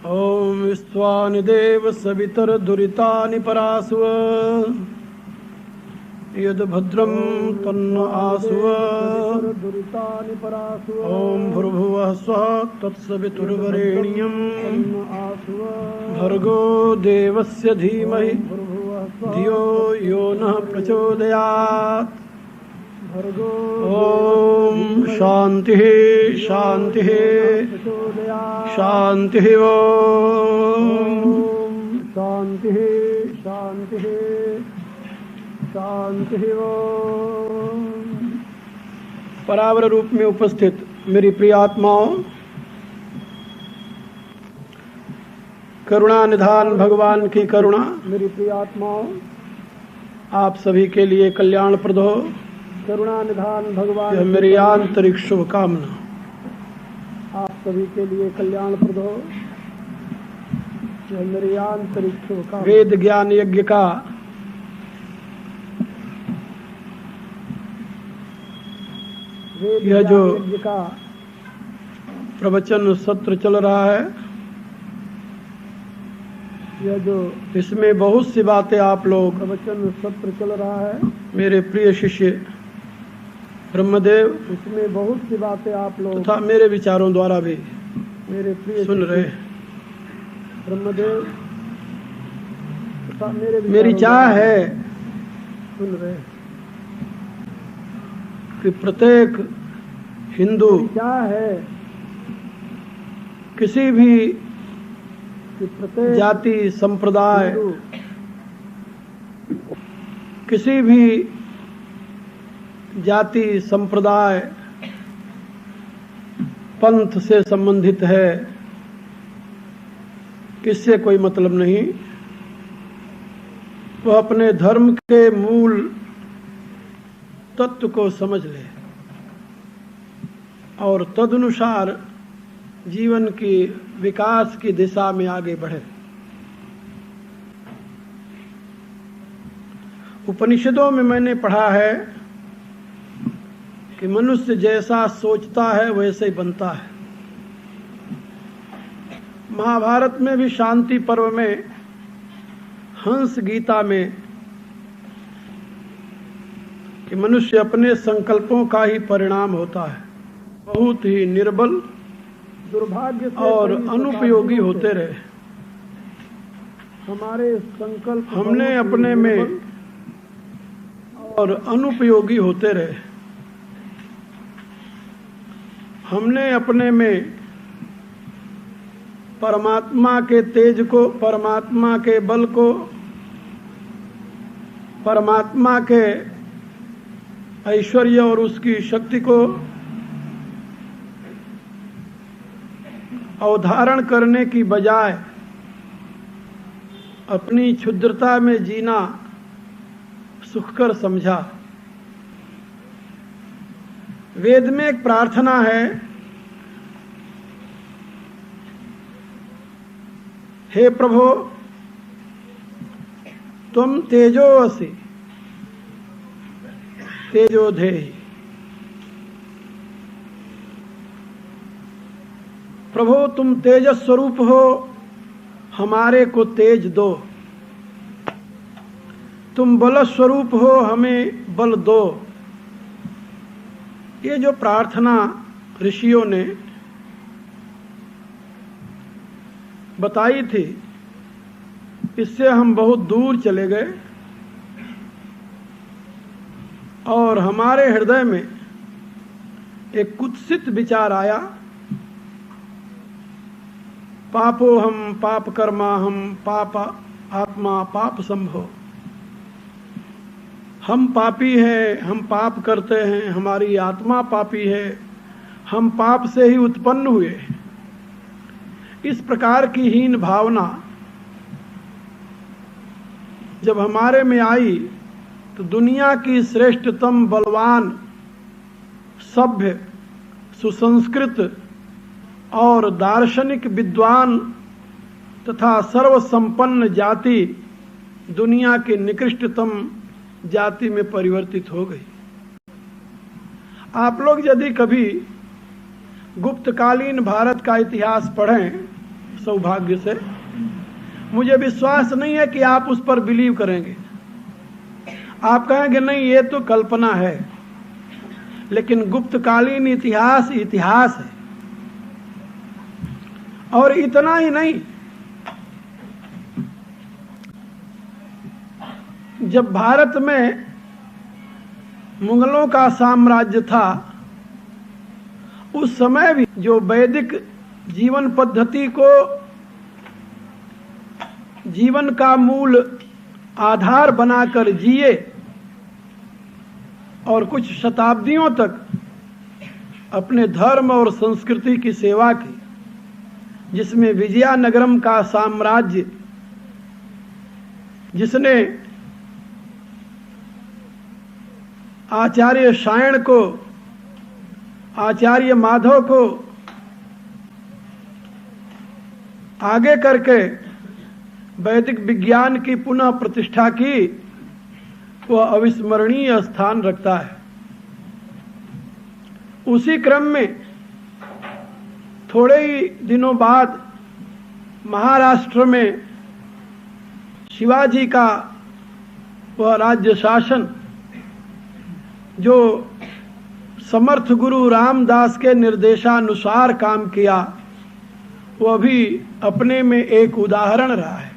ओम विश्वानि देव सवितर्दुरितानि परासुव यद्भद्रं तन्न आसुव ओम भूर्भुवः स्वः तत्सवितुर्वरेण्यं भर्गो देवस्य धीमहि धियो यो नः प्रचोदयात्। ओम शांति शांति शांति। ओम शांति शांति शांति। ओम परावर रूप में उपस्थित मेरी प्रिय आत्माओं, करुणा निधान भगवान की करुणा मेरी प्रिय आत्माओं आप सभी के लिए कल्याणप्रद हो। करुणा निधान भगवान यह मेरी आंतरिक शुभकामना आप सभी के लिए कल्याणप्रद हो। यह मेरी आंतरिक शुभकामना। वेद ज्ञान यज्ञ का यह जो यज्ञ का प्रवचन सत्र चल रहा है, यह जो इसमें बहुत सी बातें आप लोग प्रवचन सत्र चल रहा है मेरे प्रिय शिष्य ब्रह्मदेव, इसमें बहुत सी बातें आप लोग तथा मेरे विचारों द्वारा भी मेरे प्रिय सुन रहे ब्रह्मदेव तथा मेरी चाह है सुन रहे कि प्रत्येक हिंदू चाह है किसी भी जाति संप्रदाय किसी भी जाति संप्रदाय पंथ से संबंधित है, किससे कोई मतलब नहीं, वह अपने धर्म के मूल तत्व को समझ ले और तदनुसार जीवन की विकास की दिशा में आगे बढ़े। उपनिषदों में मैंने पढ़ा है कि मनुष्य जैसा सोचता है वैसे ही बनता है। महाभारत में भी शांति पर्व में हंस गीता में कि मनुष्य अपने संकल्पों का ही परिणाम होता है। बहुत ही निर्बल दुर्भाग्य और अनुपयोगी होते रहे। हमारे संकल्प हमने अपने में और अनुपयोगी होते रहे। हमने अपने में परमात्मा के तेज को, परमात्मा के बल को, परमात्मा के ऐश्वर्य और उसकी शक्ति को अवधारण करने की बजाय अपनी क्षुद्रता में जीना सुखकर समझा। वेद में एक प्रार्थना है, हे प्रभु तुम तेजो असि तेजोधेहि। प्रभु तुम तेजस स्वरूप हो, हमारे को तेज दो। तुम बल स्वरूप हो, हमें बल दो। ये जो प्रार्थना ऋषियों ने बताई थी, इससे हम बहुत दूर चले गए और हमारे हृदय में एक कुत्सित विचार आया, पापो हम पाप कर्मा हम पाप आत्मा पाप संभो। हम पापी हैं, हम पाप करते हैं, हमारी आत्मा पापी है, हम पाप से ही उत्पन्न हुए। इस प्रकार की हीन भावना जब हमारे में आई तो दुनिया की श्रेष्ठतम बलवान सभ्य सुसंस्कृत और दार्शनिक विद्वान तथा सर्वसंपन्न जाति दुनिया की निकृष्टतम जाति में परिवर्तित हो गई। आप लोग यदि कभी गुप्तकालीन भारत का इतिहास पढ़ें, सौभाग्य से। मुझे विश्वास नहीं है कि आप उस पर बिलीव करेंगे। आप कहेंगे नहीं ये तो कल्पना है, लेकिन गुप्तकालीन इतिहास इतिहास है। और इतना ही नहीं, जब भारत में मुगलों का साम्राज्य था, उस समय भी जो वैदिक जीवन पद्धति को जीवन का मूल आधार बनाकर जिए और कुछ शताब्दियों तक अपने धर्म और संस्कृति की सेवा की, जिसमें विजयनगरम का साम्राज्य, जिसने आचार्य सायण को, आचार्य माधव को आगे करके वैदिक विज्ञान की पुनः प्रतिष्ठा की, वह अविस्मरणीय स्थान रखता है। उसी क्रम में थोड़े ही दिनों बाद महाराष्ट्र में शिवाजी का वह राज्य शासन, जो समर्थ गुरु रामदास के निर्देशानुसार काम किया, वह भी अपने में एक उदाहरण रहा है।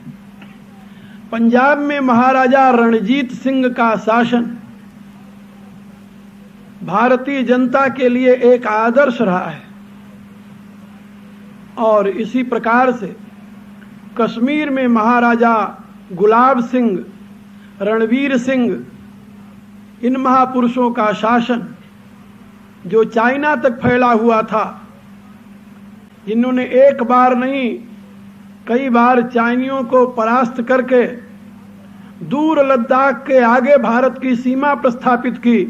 पंजाब में महाराजा रणजीत सिंह का शासन भारतीय जनता के लिए एक आदर्श रहा है। और इसी प्रकार से कश्मीर में महाराजा गुलाब सिंह, रणवीर सिंह, इन महापुरुषों का शासन जो चाइना तक फैला हुआ था, जिन्होंने एक बार नहीं कई बार चाइनियों को परास्त करके दूर लद्दाख के आगे भारत की सीमा प्रस्थापित की,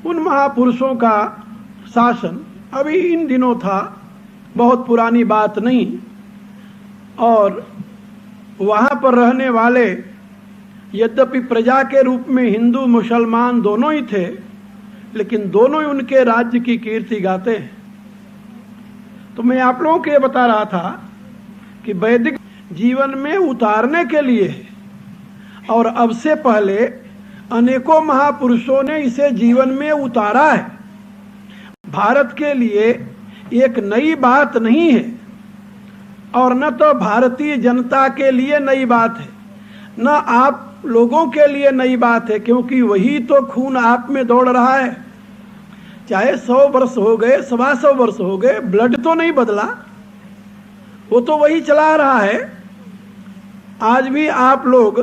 उन महापुरुषों का शासन अभी इन दिनों था, बहुत पुरानी बात नहीं। और वहाँ पर रहने वाले यद्यपि प्रजा के रूप में हिंदू मुसलमान दोनों ही थे, लेकिन दोनों ही उनके राज्य की कीर्ति गाते हैं। तो मैं आप लोगों को ये बता रहा था कि वैदिक जीवन में उतारने के लिए है, और अब से पहले अनेकों महापुरुषों ने इसे जीवन में उतारा है। भारत के लिए एक नई बात नहीं है, और न तो भारतीय जनता के लिए नई बात है, न आप लोगों के लिए नई बात है, क्योंकि वही तो खून आप में दौड़ रहा है। चाहे 100 वर्ष हो गए, 125 वर्ष हो गए, ब्लड तो नहीं बदला, वो तो वही चला रहा है। आज भी आप लोग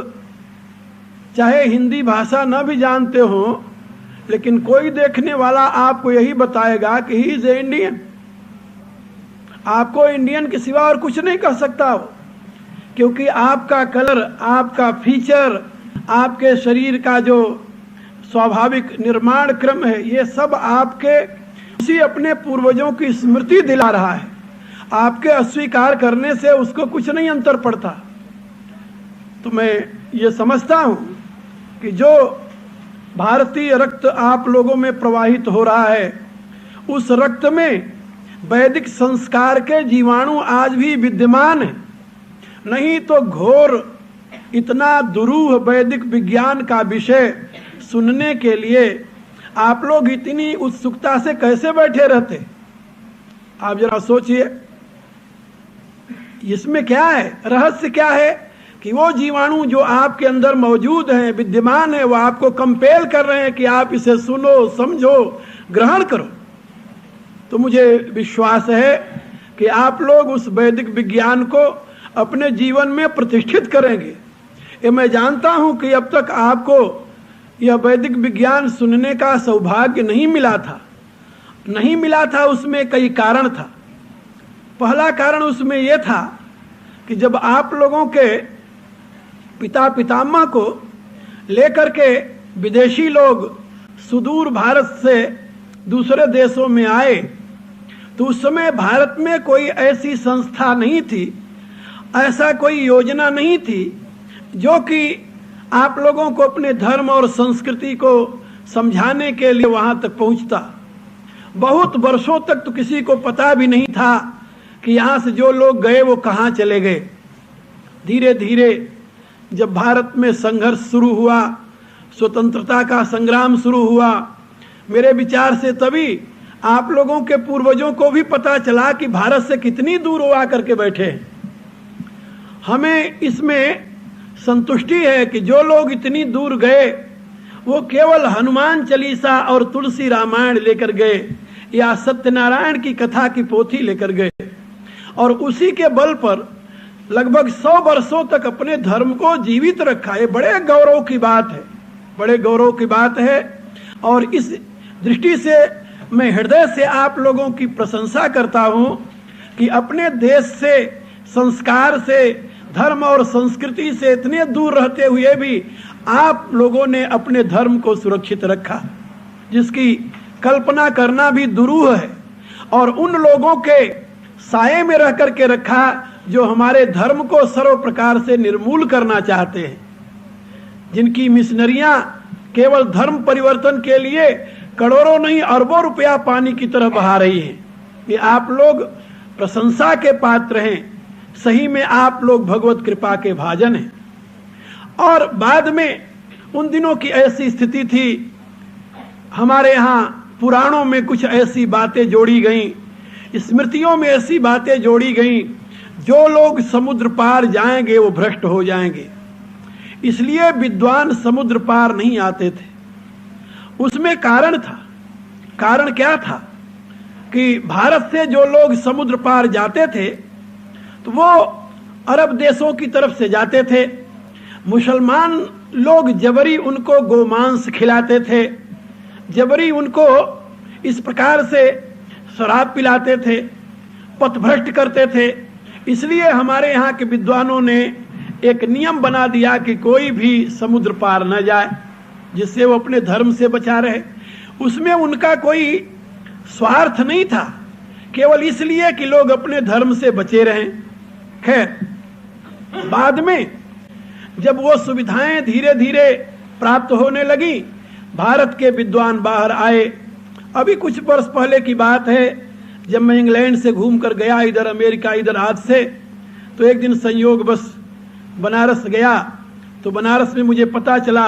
चाहे हिंदी भाषा न भी जानते हो, लेकिन कोई देखने वाला आपको यही बताएगा कि ही इज ए इंडियन। आपको इंडियन के सिवा और कुछ नहीं कह सकता हो, क्योंकि आपका कलर, आपका फीचर, आपके शरीर का जो स्वाभाविक निर्माण क्रम है, ये सब आपके उसी अपने पूर्वजों की स्मृति दिला रहा है। आपके अस्वीकार करने से उसको कुछ नहीं अंतर पड़ता। तो मैं ये समझता हूँ कि जो भारतीय रक्त आप लोगों में प्रवाहित हो रहा है, उस रक्त में वैदिक संस्कार के जीवाणु आज भी विद्यमान है। नहीं तो घोर इतना दुरूह वैदिक विज्ञान का विषय सुनने के लिए आप लोग इतनी उत्सुकता से कैसे बैठे रहते? आप जरा सोचिए, इसमें क्या है, रहस्य क्या है कि वो जीवाणु जो आपके अंदर मौजूद हैं, विद्यमान है, वो आपको कंपेल कर रहे हैं कि आप इसे सुनो, समझो, ग्रहण करो। तो मुझे विश्वास है कि आप लोग उस वैदिक विज्ञान को अपने जीवन में प्रतिष्ठित करेंगे। ये मैं जानता हूं कि अब तक आपको यह वैदिक विज्ञान सुनने का सौभाग्य नहीं मिला था। उसमें कई कारण था। पहला कारण उसमें यह था कि जब आप लोगों के पिता पितामह को लेकर के विदेशी लोग सुदूर भारत से दूसरे देशों में आए, तो उस समय भारत में कोई ऐसी संस्था नहीं थी, ऐसा कोई योजना नहीं थी जो कि आप लोगों को अपने धर्म और संस्कृति को समझाने के लिए वहां तक पहुंचता। बहुत वर्षों तक तो किसी को पता भी नहीं था कि यहाँ से जो लोग गए वो कहाँ चले गए। धीरे धीरे जब भारत में संघर्ष शुरू हुआ, स्वतंत्रता का संग्राम शुरू हुआ, मेरे विचार से तभी आप लोगों के पूर्वजों को भी पता चला कि भारत से कितनी दूर वो आकर के बैठे हैं। हमें इसमें संतुष्टि है कि जो लोग इतनी दूर गए वो केवल हनुमान चालीसा और तुलसी रामायण लेकर गए या सत्यनारायण की कथा की पोथी लेकर गए, और उसी के बल पर लगभग 100 वर्षों तक अपने धर्म को जीवित रखा। ये बड़े गौरव की बात है, बड़े गौरव की बात है। और इस दृष्टि से मैं हृदय से आप लोगों की प्रशंसा करता हूं कि अपने देश से, संस्कार से, धर्म और संस्कृति से इतने दूर रहते हुए भी आप लोगों ने अपने धर्म को सुरक्षित रखा, जिसकी कल्पना करना भी दुरूह है। और उन लोगों के साये में रह करके रखा जो हमारे धर्म को सर्व प्रकार से निर्मूल करना चाहते हैं, जिनकी मिशनरियां केवल धर्म परिवर्तन के लिए करोड़ों नहीं अरबों रुपया पानी की तरह बहा रही हैं। ये आप लोग प्रशंसा के पात्र हैं। सही में आप लोग भगवत कृपा के भाजन हैं। और बाद में उन दिनों की ऐसी स्थिति थी, हमारे यहाँ पुराणों में कुछ ऐसी बातें जोड़ी गईं, स्मृतियों में ऐसी बातें जोड़ी गईं, जो लोग समुद्र पार जाएंगे वो भ्रष्ट हो जाएंगे, इसलिए विद्वान समुद्र पार नहीं आते थे। उसमें कारण था। कारण क्या था कि भारत से जो लोग समुद्र पार जाते थे तो वो अरब देशों की तरफ से जाते थे। मुसलमान लोग जबरी उनको गोमांस खिलाते थे, जबरी उनको इस प्रकार से शराब पिलाते थे, पथभ्रष्ट करते थे। इसलिए हमारे यहाँ के विद्वानों ने एक नियम बना दिया कि कोई भी समुद्र पार न जाए, जिससे वो अपने धर्म से बचा रहे। उसमें उनका कोई स्वार्थ नहीं था, केवल इसलिए कि लोग अपने धर्म से बचे रहें। खैर, बाद में जब वो सुविधाएं धीरे धीरे प्राप्त होने लगी, भारत के विद्वान बाहर आए। अभी कुछ वर्ष पहले की बात है, जब मैं इंग्लैंड से घूम कर गया, इधर अमेरिका, इधर आज से, तो एक दिन संयोग बस बनारस गया। तो बनारस में मुझे पता चला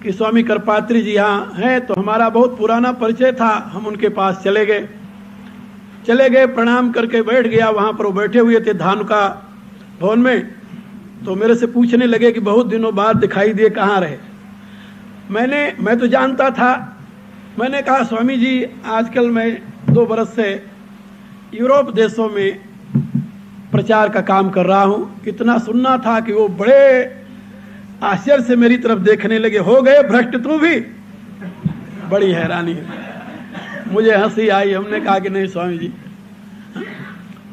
कि स्वामी करपात्री जी यहाँ हैं। तो हमारा बहुत पुराना परिचय था, हम उनके पास चले गए, प्रणाम करके बैठ गया। वहाँ पर वो बैठे हुए थे धानुका भवन में। तो मेरे से पूछने लगे कि बहुत दिनों बाद दिखाई दिए, कहाँ रहे। मैं तो जानता था। मैंने कहा स्वामी जी, आजकल मैं 2 बरस से यूरोप देशों में प्रचार का काम कर रहा हूँ। इतना सुनना था कि वो बड़े आश्चर्य से मेरी तरफ देखने लगे। हो गए भ्रष्ट तू भी? बड़ी हैरानी है। मुझे हंसी आई। हमने कहा कि नहीं स्वामी जी।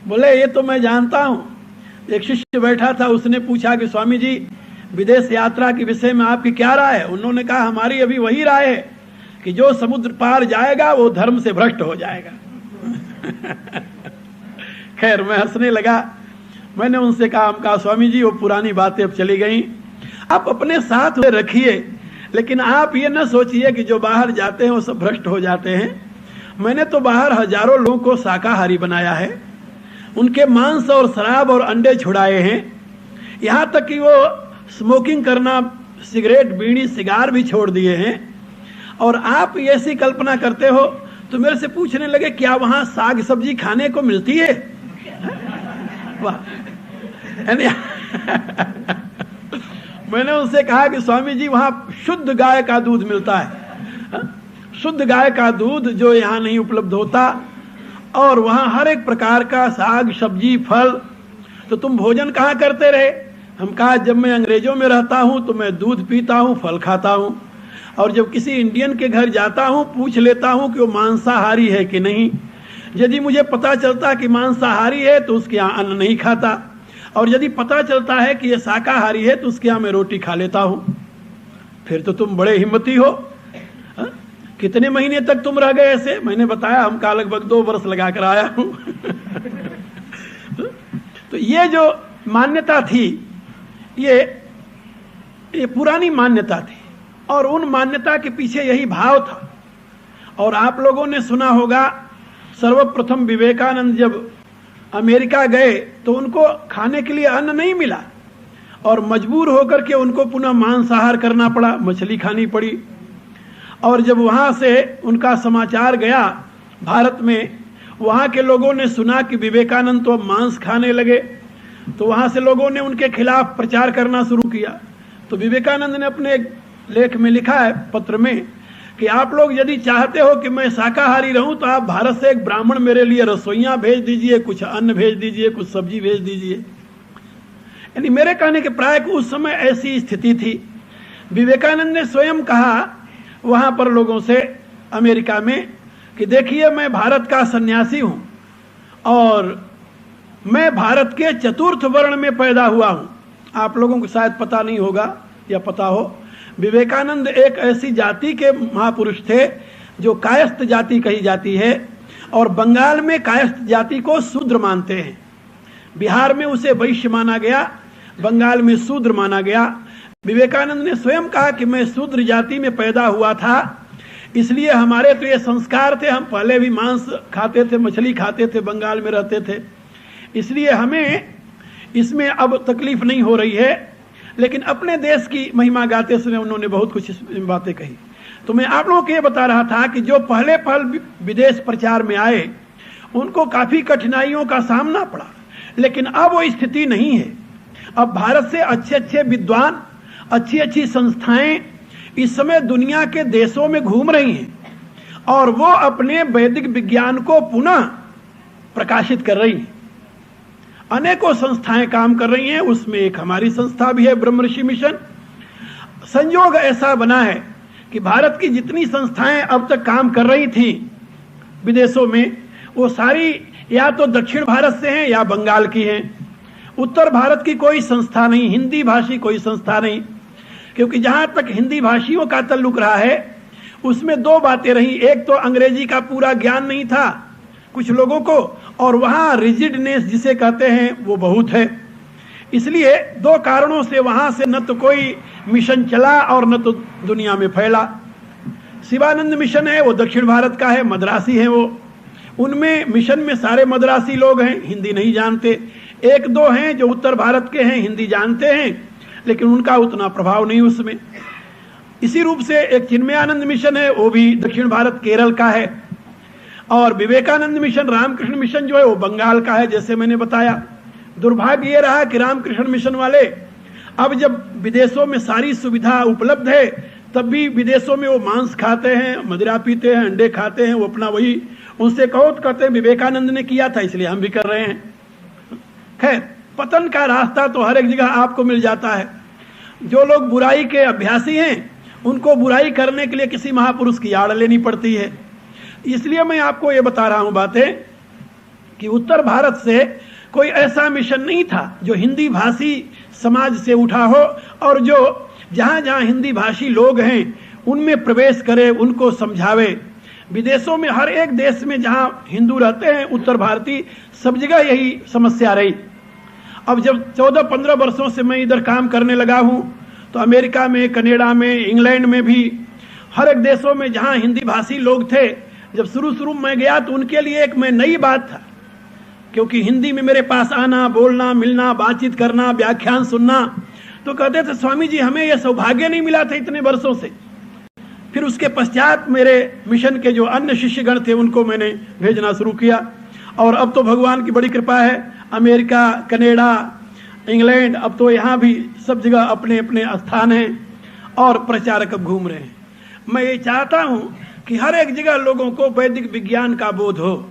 बोले ये तो मैं जानता हूँ। एक शिष्य बैठा था, उसने पूछा कि स्वामी जी विदेश यात्रा के विषय में आपकी क्या राय है? उन्होंने कहा हमारी अभी वही राय है कि जो समुद्र पार जाएगा वो धर्म से भ्रष्ट हो जाएगा। खैर, मैं हंसने लगा। मैंने उनसे कहा स्वामी जी वो पुरानी बातें अब चली गई, आप अपने साथ रखिए, लेकिन आप ये न सोचिए कि जो बाहर जाते हैं वो सब भ्रष्ट हो जाते हैं। मैंने तो बाहर हजारों लोगों को शाकाहारी बनाया है, उनके मांस और शराब और अंडे छुड़ाए हैं, यहाँ तक कि वो स्मोकिंग करना, सिगरेट, बीड़ी, सिगार भी छोड़ दिए हैं। और आप ऐसी कल्पना करते हो। तो मेरे से पूछने लगे क्या वहाँ साग सब्जी खाने को मिलती है? वाह। मैंने उनसे कहा कि स्वामी जी वहाँ शुद्ध गाय का दूध मिलता है, शुद्ध गाय का दूध जो यहाँ नहीं उपलब्ध होता, और वहाँ हर एक प्रकार का साग सब्जी फल। तो तुम भोजन कहाँ करते रहे? हम कहा जब मैं अंग्रेजों में रहता हूँ तो मैं दूध पीता हूँ, फल खाता हूँ, और जब किसी इंडियन के घर जाता हूँ पूछ लेता हूँ कि वो मांसाहारी है कि नहीं। यदि मुझे पता चलता कि मांसाहारी है तो उसके यहाँ अन्न नहीं खाता, और यदि पता चलता है कि ये शाकाहारी है तो उसके यहाँ मैं रोटी खा लेता हूँ। फिर तो तुम बड़े हिम्मती हो। कितने महीने तक तुम रह गए ऐसे? मैंने बताया हम का लगभग 2 वर्ष लगा कर आया हूँ। तो ये जो मान्यता थी, ये पुरानी मान्यता थी, और उन मान्यता के पीछे यही भाव था। और आप लोगों ने सुना होगा सर्वप्रथम विवेकानंद जब अमेरिका गए तो उनको खाने के लिए अन्न नहीं मिला और मजबूर होकर के उनको पुनः मांसाहार करना पड़ा, मछली खानी पड़ी। और जब वहां से उनका समाचार गया भारत में, वहां के लोगों ने सुना कि विवेकानंद तो अब मांस खाने लगे, तो वहां से लोगों ने उनके खिलाफ प्रचार करना शुरू किया। तो विवेकानंद ने अपने एक लेख में लिखा है, पत्र में, कि आप लोग यदि चाहते हो कि मैं शाकाहारी रहूं तो आप भारत से एक ब्राह्मण मेरे लिए रसोइयां भेज दीजिए, कुछ अन्न भेज दीजिए, कुछ सब्जी भेज दीजिए। यानी मेरे कहने के प्राय उस समय ऐसी स्थिति थी। विवेकानंद ने स्वयं कहा वहां पर लोगों से अमेरिका में कि देखिए, मैं भारत का सन्यासी हूं और मैं भारत के चतुर्थ वर्ण में पैदा हुआ हूं। आप लोगों को शायद पता नहीं होगा या पता हो, विवेकानंद एक ऐसी जाति के महापुरुष थे जो कायस्थ जाति कही जाती है, और बंगाल में कायस्थ जाति को शूद्र मानते हैं। बिहार में उसे वैश्य माना गया, बंगाल में शूद्र माना गया। विवेकानंद ने स्वयं कहा कि मैं शूद्र जाति में पैदा हुआ था, इसलिए हमारे तो ये संस्कार थे, हम पहले भी मांस खाते थे, मछली खाते थे, बंगाल में रहते थे, इसलिए हमें इसमें अब तकलीफ नहीं हो रही है। लेकिन अपने देश की महिमा गाते समय उन्होंने बहुत कुछ बातें कही। तो मैं आप लोगों को ये बता रहा था कि जो पहले विदेश प्रचार में आए उनको काफी कठिनाइयों का सामना पड़ा, लेकिन अब वो स्थिति नहीं है। अब भारत से अच्छे अच्छे विद्वान, अच्छी अच्छी संस्थाएं इस समय दुनिया के देशों में घूम रही हैं और वो अपने वैदिक विज्ञान को पुनः प्रकाशित कर रही हैं। अनेकों संस्थाएं काम कर रही हैं, उसमें एक हमारी संस्था भी है, ब्रह्मर्षि मिशन। संयोग ऐसा बना है कि भारत की जितनी संस्थाएं अब तक काम कर रही थी विदेशों में, वो सारी या तो दक्षिण भारत से हैं या बंगाल की हैं। उत्तर भारत की कोई संस्था नहीं, हिंदी भाषी कोई संस्था नहीं, क्योंकि जहां तक हिंदी भाषियों का ताल्लुक रहा है उसमें दो बातें रही। एक तो अंग्रेजी का पूरा ज्ञान नहीं था कुछ लोगों को, और वहां रिजिडनेस जिसे कहते हैं वो बहुत है। इसलिए दो कारणों से वहां से न तो कोई मिशन चला और न तो दुनिया में फैला। शिवानंद मिशन है, वो दक्षिण भारत का है, मद्रासी है वो, उनमें मिशन में सारे मद्रासी लोग हैं, हिंदी नहीं जानते। एक दो हैं जो उत्तर भारत के हैं, हिंदी जानते हैं, लेकिन उनका उतना प्रभाव नहीं उसमें। इसी रूप से एक चिन्मयानंद मिशन है, वो भी दक्षिण भारत केरल का है, और विवेकानंद मिशन, रामकृष्ण मिशन जो है वो बंगाल का है, जैसे मैंने बताया। दुर्भाग्य ये रहा कि रामकृष्ण मिशन वाले अब जब विदेशों में सारी सुविधा उपलब्ध है तब भी विदेशों में वो मांस खाते हैं, मदिरा पीते हैं, अंडे खाते हैं, वो अपना वही उनसे कहो तो कहते हैं विवेकानंद ने किया था इसलिए हम भी कर रहे हैं। खैर, पतन का रास्ता तो हर एक जगह आपको मिल जाता है। जो लोग बुराई के अभ्यासी हैं उनको बुराई करने के लिए किसी महापुरुष की आड़ लेनी पड़ती है। इसलिए मैं आपको ये बता रहा हूं बातें कि उत्तर भारत से कोई ऐसा मिशन नहीं था जो हिंदी भाषी समाज से उठा हो और जो जहां जहां हिंदी भाषी लोग हैं उनमें प्रवेश करे, उनको समझावे। विदेशों में हर एक देश में जहां हिंदू रहते हैं उत्तर भारतीय, सब जगह यही समस्या रही। अब जब 14-15 वर्षों से मैं इधर काम करने लगा हूं तो अमेरिका में, कनाडा में, इंग्लैंड में भी हर एक देशों में जहां हिंदी भाषी लोग थे, जब शुरू में गया तो उनके लिए एक मैं नई बात था, क्योंकि हिंदी में मेरे पास आना, बोलना, मिलना, बातचीत करना, व्याख्यान सुनना, तो कहते थे स्वामी जी हमें यह सौभाग्य नहीं मिला था इतने वर्षों से। फिर उसके पश्चात मेरे मिशन के जो अन्य शिष्यगण थे उनको मैंने भेजना शुरू किया, और अब तो भगवान की बड़ी कृपा है, अमेरिका, कनाडा, इंग्लैंड, अब तो यहाँ भी सब जगह अपने अपने स्थान हैं और प्रचारक अब घूम रहे हैं। मैं ये चाहता हूँ कि हर एक जगह लोगों को वैदिक विज्ञान का बोध हो,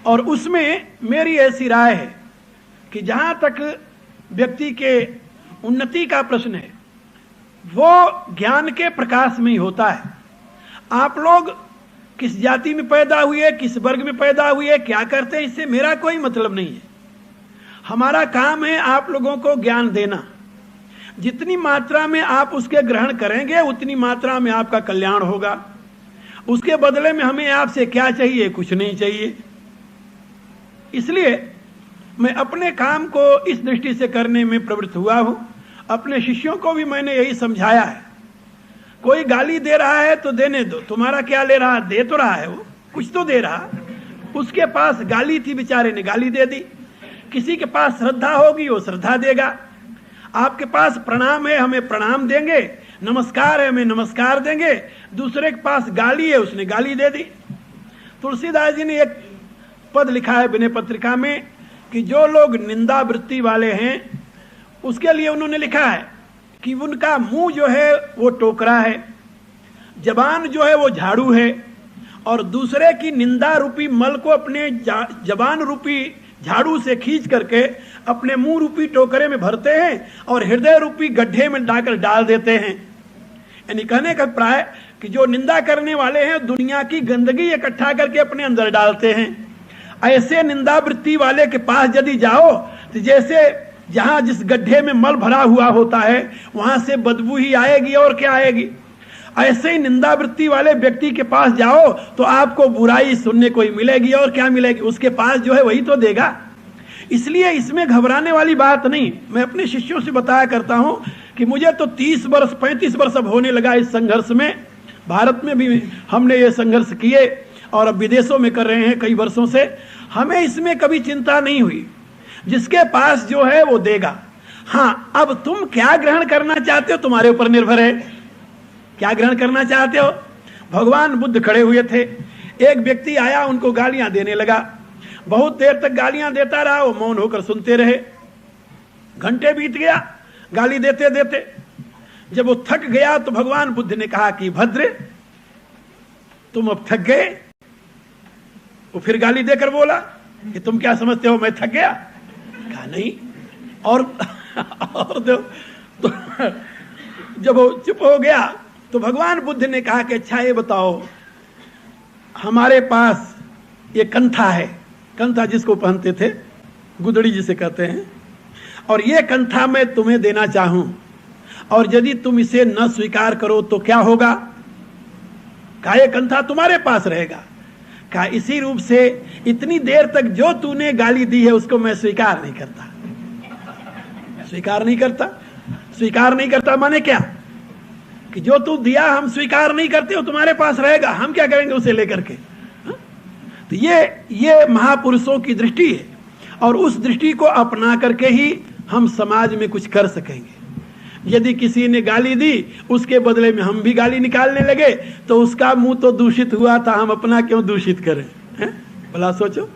और उसमें मेरी ऐसी राय है कि जहाँ तक व्यक्ति के उन्नति का प्रश्न है वो ज्ञान के प्रकाश में ही होता है। आप लोग किस जाति में पैदा हुए, किस वर्ग में पैदा हुए, क्या करते हैं, इससे मेरा कोई मतलब नहीं है। हमारा काम है आप लोगों को ज्ञान देना। जितनी मात्रा में आप उसके ग्रहण करेंगे उतनी मात्रा में आपका कल्याण होगा। उसके बदले में हमें आपसे क्या चाहिए? कुछ नहीं चाहिए। इसलिए मैं अपने काम को इस दृष्टि से करने में प्रवृत्त हुआ हूं। अपने शिष्यों को भी मैंने यही समझाया है। कोई गाली दे रहा है तो देने दो, तुम्हारा क्या ले रहा, दे तो रहा है वो, कुछ तो दे रहा। उसके पास गाली थी, बेचारे ने गाली दे दी। किसी के पास श्रद्धा होगी वो श्रद्धा देगा, आपके पास प्रणाम है हमें प्रणाम देंगे, नमस्कार है हमें नमस्कार देंगे, दूसरे के पास गाली है उसने गाली दे दी। तुलसीदास जी ने एक पद लिखा है विनय पत्रिका में कि जो लोग निंदा वृत्ति वाले हैं उसके लिए उन्होंने लिखा है कि उनका मुंह जो है वो टोकरा है, जबान जो है वो झाड़ू है, और दूसरे की निंदा रूपी मल को अपने जबान रूपी झाड़ू से खींच करके अपने मुंह रूपी टोकरे में भरते हैं और हृदय रूपी गड्ढे में डालकर डाल देते हैं। यानी कहने का प्राय कि जो निंदा करने वाले हैं दुनिया की गंदगी इकट्ठा करके अपने अंदर डालते हैं। ऐसे निंदा वृत्ति वाले के पास यदि जाओ तो जैसे जहां जिस गड्ढे में मल भरा हुआ होता है वहां से बदबू ही आएगी और क्या आएगी। ऐसे ही निंदा वृत्ति वाले व्यक्ति के पास जाओ तो आपको बुराई सुनने को ही मिलेगी और क्या मिलेगी, उसके पास जो है वही तो देगा। इसलिए इसमें घबराने वाली बात नहीं। मैं अपने शिष्यों से बताया करता हूं कि मुझे तो 30 वर्ष 35 वर्ष अब होने लगा इस संघर्ष में। भारत में भी हमने ये संघर्ष किए और अब विदेशों में कर रहे हैं कई वर्षों से। हमें इसमें कभी चिंता नहीं हुई, जिसके पास जो है वो देगा। हाँ, अब तुम क्या ग्रहण करना चाहते हो तुम्हारे ऊपर निर्भर है, क्या ग्रहण करना चाहते हो। भगवान बुद्ध खड़े हुए थे, एक व्यक्ति आया उनको गालियां देने लगा, बहुत देर तक गालियां देता रहा, वो मौन होकर सुनते रहे। घंटे बीत गया गाली देते देते, जब वो थक गया तो भगवान बुद्ध ने कहा कि भद्र तुम अब थक गए। वो फिर गाली देकर बोला कि तुम क्या समझते हो मैं थक गया। कहा नहीं, और दो। तो जब वो चुप हो गया तो भगवान बुद्ध ने कहा कि अच्छा ये बताओ, हमारे पास ये कंथा है, कंथा जिसको पहनते थे गुदड़ी जिसे कहते हैं, और ये कंथा मैं तुम्हें देना चाहूं और यदि तुम इसे न स्वीकार करो तो क्या होगा। कहा ये कंथा तुम्हारे पास रहेगा। कहा इसी रूप से इतनी देर तक जो तूने गाली दी है उसको मैं स्वीकार नहीं करता। स्वीकार नहीं करता, स्वीकार नहीं करता माने क्या कि जो तू दिया हम स्वीकार नहीं करते, हो तुम्हारे पास रहेगा, हम क्या करेंगे उसे लेकर के। तो ये महापुरुषों की दृष्टि है और उस दृष्टि को अपना करके ही हम समाज में कुछ कर सकेंगे। यदि किसी ने गाली दी उसके बदले में हम भी गाली निकालने लगे तो उसका मुंह तो दूषित हुआ था, हम अपना क्यों दूषित करें। भला सोचो,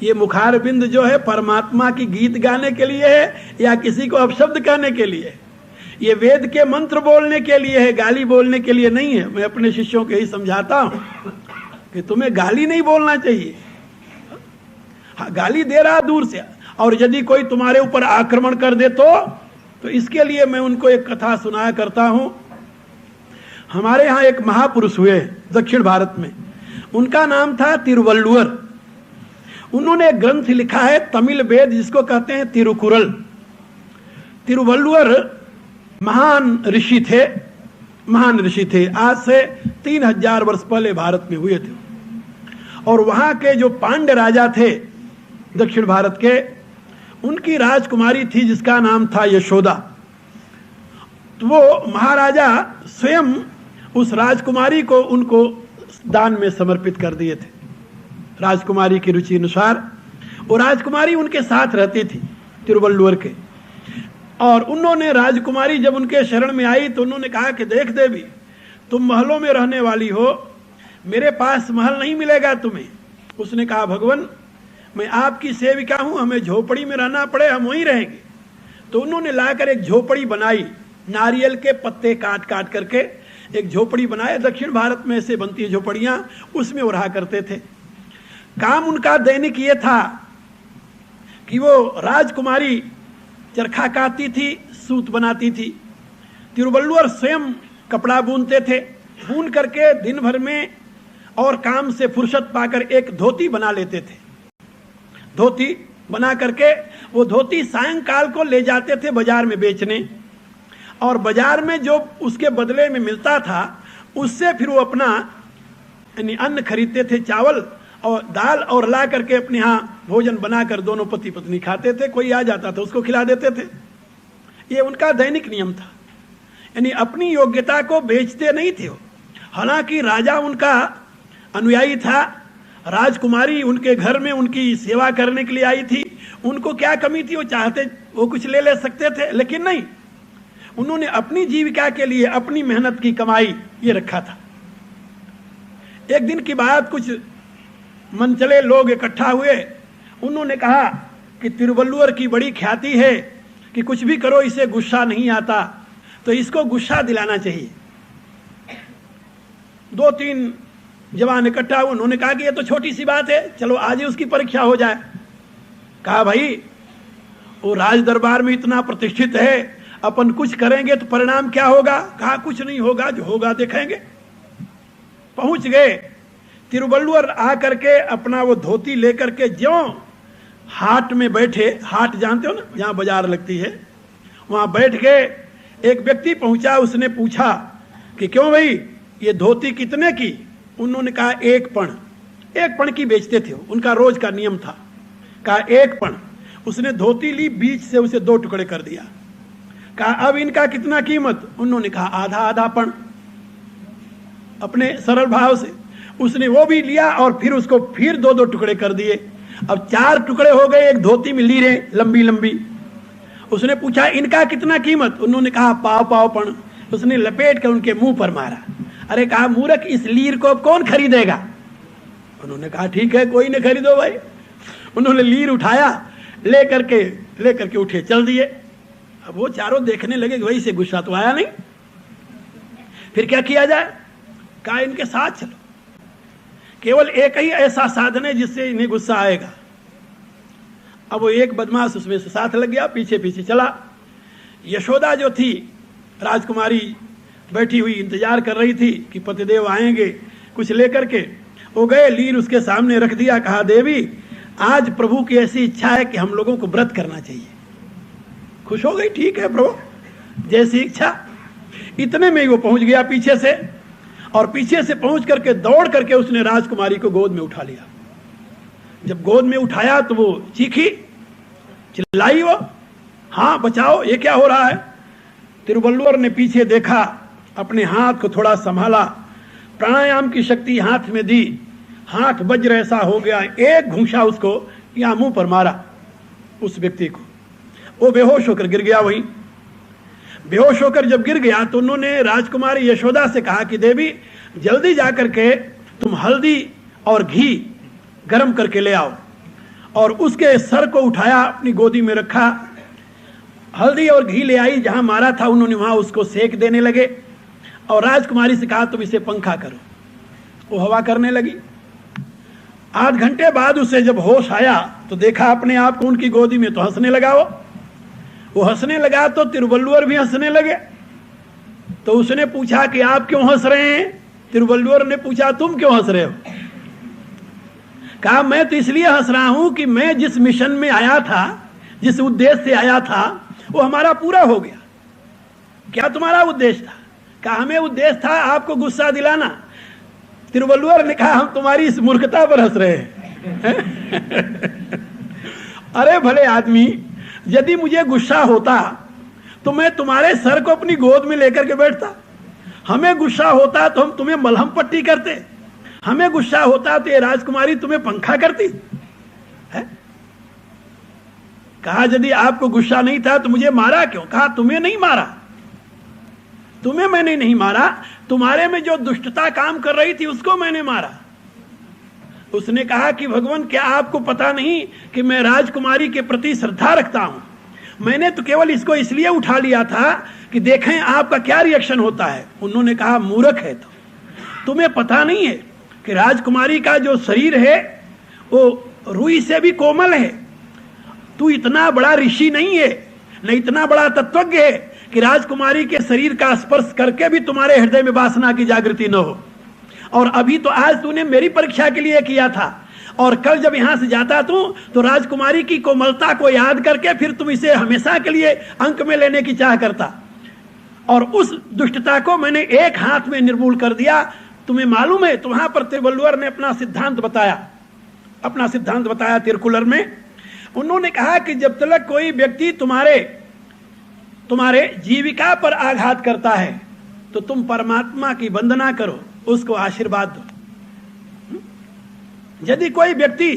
ये मुखार बिंद जो है परमात्मा की गीत गाने के लिए है या किसी को अपशब्द कहने के लिए। ये वेद के मंत्र बोलने के लिए है, गाली बोलने के लिए नहीं है। मैं अपने शिष्यों को यही समझाता हूं कि तुम्हें गाली नहीं बोलना चाहिए। हाँ, गाली दे रहा दूर से, और यदि कोई तुम्हारे ऊपर आक्रमण कर दे तो इसके लिए मैं उनको एक कथा सुनाया करता हूं। हमारे यहाँ एक महापुरुष हुए दक्षिण भारत में, उनका नाम था तिरुवल्लुवर। उन्होंने एक ग्रंथ लिखा है तमिल वेद जिसको कहते हैं तिरुकुरल। तिरुवल्लुवर महान ऋषि थे, महान ऋषि थे। आज से 3000 वर्ष पहले भारत में हुए थे। और वहां के जो पांड्य राजा थे दक्षिण भारत के, उनकी राजकुमारी थी जिसका नाम था यशोदा। तो वो महाराजा स्वयं उस राजकुमारी को उनको दान में समर्पित कर दिए थे राजकुमारी की रुचि अनुसार। वो राजकुमारी उनके साथ रहती थी तिरुवल्लुवर के। और उन्होंने राजकुमारी जब उनके शरण में आई तो उन्होंने कहा कि देख देवी, तुम महलों में रहने वाली हो, मेरे पास महल नहीं मिलेगा तुम्हें। उसने कहा भगवान मैं आपकी सेविका हूं, हमें झोपड़ी में रहना पड़े हम वहीं रहेंगे। तो उन्होंने लाकर एक झोपड़ी बनाई, नारियल के पत्ते काट काट करके एक झोपड़ी बनाए। दक्षिण भारत में ऐसे बनती है झोपड़ियां, उसमें वो रहा करते थे। काम उनका दैनिक ये था कि वो राजकुमारी चरखा काटती थी, सूत बनाती थी। तिरुवल्लुवर स्वयं कपड़ा बुनते थे, बुन करके दिन भर में और काम से फुर्सत पाकर एक धोती बना लेते थे। धोती बना करके वो धोती सायंकाल को ले जाते थे बाजार में बेचने, और बाजार में जो उसके बदले में मिलता था उससे फिर वो अपना यानी अन्न खरीदते थे, चावल और दाल, और ला करके अपने यहाँ भोजन बनाकर दोनों पति पत्नी खाते थे। कोई आ जाता था उसको खिला देते थे। ये उनका दैनिक नियम था, यानी अपनी योग्यता को बेचते नहीं थे। हालांकि राजा उनका अनुयायी था राजकुमारी उनके घर में उनकी सेवा करने के लिए आई थी, उनको क्या कमी थी? वो चाहते वो कुछ ले सकते थे, लेकिन नहीं, उन्होंने अपनी जीविका के लिए अपनी मेहनत की कमाई ये रखा था। एक दिन की बात, कुछ मनचले लोग इकट्ठा हुए, उन्होंने कहा कि तिरुवल्लुवर की बड़ी ख्याति है कि कुछ भी करो इसे गुस्सा नहीं आता, तो इसको गुस्सा दिलाना चाहिए। 2-3 जवान इकट्ठा हुए, उन्होंने कहा कि ये तो छोटी सी बात है, चलो आज ही उसकी परीक्षा हो जाए। कहा भाई वो राज दरबार में इतना प्रतिष्ठित है, अपन कुछ करेंगे तो परिणाम क्या होगा? कहा कुछ नहीं होगा, जो होगा देखेंगे। पहुंच गए तिरुवल्लुवर, आकर के अपना वो धोती लेकर के ज्यों हाट में बैठे, हाट जानते हो ना, जहां बाजार लगती है, वहां बैठ के एक व्यक्ति पहुंचा, उसने पूछा कि क्यों भाई ये धोती कितने की? उन्होंने कहा 1 पण। 1 पण की बेचते थे, उनका रोज का नियम था। कहा 1 पण। उसने धोती ली, बीच से उसे 2 टुकड़े कर दिया। कहा अब इनका कितना कीमत? उन्होंने कहा आधा पण, अपने सरल भाव से। उसने वो भी लिया और फिर उसको फिर 2-2 टुकड़े कर दिए। अब 4 टुकड़े हो गए, एक धोती में लीरें लंबी लंबी। उसने पूछा इनका कितना कीमत? उन्होंने कहा पाव पण। उसने लपेट कर उनके मुंह पर मारा। अरे कहा मूर्ख, इस लीर को कौन खरीदेगा? उन्होंने कहा ठीक है, कोई न खरीदो भाई। उन्होंने लीर उठाया, लेकर के उठे, चल दिए। अब वो चारों देखने लगे, वही से गुस्सा तो आया नहीं, फिर क्या किया जाए? कहा इनके साथ चलो, केवल एक ही ऐसा साधन है जिससे इन्हें गुस्सा आएगा। अब वो एक बदमाश उसमें से साथ लग गया, पीछे पीछे चला। यशोदा जो थी राजकुमारी, बैठी हुई इंतजार कर रही थी कि पतिदेव आएंगे कुछ लेकर के। वो गए, लीर उसके सामने रख दिया। कहा देवी आज प्रभु की ऐसी इच्छा है कि हम लोगों को व्रत करना चाहिए। खुश हो गई, ठीक है प्रभु जैसी इच्छा। इतने में ही वो पहुंच गया पीछे से, और पीछे से पहुंच करके दौड़ करके उसने राजकुमारी को गोद में उठा लिया। जब गोद में उठाया तो वो चीखी, चिल्लाई वो, हाँ बचाओ, ये क्या हो रहा है? तिरुवल्लुवर ने पीछे देखा, अपने हाथ को थोड़ा संभाला, प्राणायाम की शक्ति हाथ में दी, हाथ वज्र ऐसा हो गया, एक घूंसा उसको यहां मुंह पर मारा उस व्यक्ति को। वो बेहोश होकर गिर गया। वहीं बेहोश होकर जब गिर गया तो उन्होंने राजकुमारी यशोदा से कहा कि देवी जल्दी जाकर के तुम हल्दी और घी गर्म करके ले आओ। और उसके सर को उठाया, अपनी गोदी में रखा, हल्दी और घी ले आई, जहां मारा था उन्होंने वहां उसको सेक देने लगे। और राजकुमारी से कहा तुम इसे पंखा करो। वो हवा करने लगी। आध घंटे बाद उसे जब होश आया तो देखा अपने आप को उनकी गोदी में, तो हंसने लगा। वो हंसने लगा तो तिरुवल्लुवर भी हंसने लगे। तो उसने पूछा कि आप क्यों हंस रहे हैं? तिरुवल्लुवर ने पूछा तुम क्यों हंस रहे हो? कहा मैं तो इसलिए हंस रहा हूं कि मैं जिस मिशन में आया था, जिस उद्देश्य से आया था, वो हमारा पूरा हो गया। क्या तुम्हारा उद्देश्य था? कहा हमें उद्देश्य था आपको गुस्सा दिलाना। तिरुवल्लुवर ने कहा हम तुम्हारी इस मूर्खता पर हंस रहे हैं। अरे भले आदमी, यदि मुझे गुस्सा होता तो मैं तुम्हारे सर को अपनी गोद में लेकर के बैठता। हमें गुस्सा होता तो हम तुम्हें मलहम पट्टी करते। हमें गुस्सा होता तो ये राजकुमारी तुम्हें पंखा करती है? कहा यदि आपको गुस्सा नहीं था तो मुझे मारा क्यों? कहा तुम्हें नहीं मारा, तुम्हें मैंने नहीं मारा, तुम्हारे में जो दुष्टता काम कर रही थी उसको मैंने मारा। उसने कहा कि भगवान क्या आपको पता नहीं कि मैं राजकुमारी के प्रति श्रद्धा रखता हूं? मैंने तो केवल इसको इसलिए उठा लिया था कि देखें आपका क्या रिएक्शन होता है। उन्होंने कहा मूर्ख है, तो तुम्हें पता नहीं है कि राजकुमारी का जो शरीर है वो रुई से भी कोमल है। तू इतना बड़ा ऋषि नहीं है, न इतना बड़ा तत्वज्ञ है कि राजकुमारी के शरीर का स्पर्श करके भी तुम्हारे हृदय में वासना की जागृति न हो। और अभी तो आज तूने मेरी परीक्षा के लिए किया था, और कल जब यहां से जाता तू तो राजकुमारी की कोमलता को याद करके फिर तुम इसे हमेशा के लिए अंक में लेने की चाह करता। और उस दुष्टता को मैंने एक हाथ में निर्मूल कर दिया। तुम्हें मालूम है? तो वहां पर तिरुवल्लुवर ने अपना सिद्धांत बताया तिरुकुलर में। उन्होंने कहा कि जब तक कोई व्यक्ति तुम्हारे जीविका पर आघात करता है तो तुम परमात्मा की वंदना करो, उसको आशीर्वाद दो। यदि कोई व्यक्ति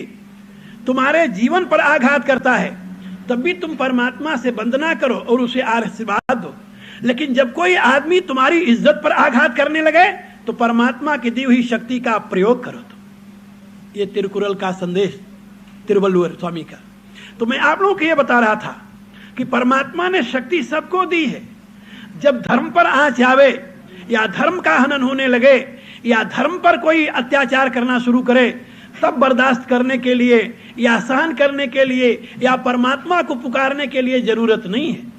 तुम्हारे जीवन पर आघात करता है तब भी तुम परमात्मा से वंदना करो और उसे आशीर्वाद दो, लेकिन जब कोई आदमी तुम्हारी इज्जत पर आघात करने लगे तो परमात्मा की दी हुई शक्ति का प्रयोग करो। तो ये तिरुकुरल का संदेश तिरुवल्लुवर स्वामी का। तो मैं आप लोगों को ये बता रहा था कि परमात्मा ने शक्ति सबको दी है। जब धर्म पर आंच आवे या धर्म का हनन होने लगे या धर्म पर कोई अत्याचार करना शुरू करे तब बर्दाश्त करने के लिए या सहन करने के लिए या परमात्मा को पुकारने के लिए जरूरत नहीं है।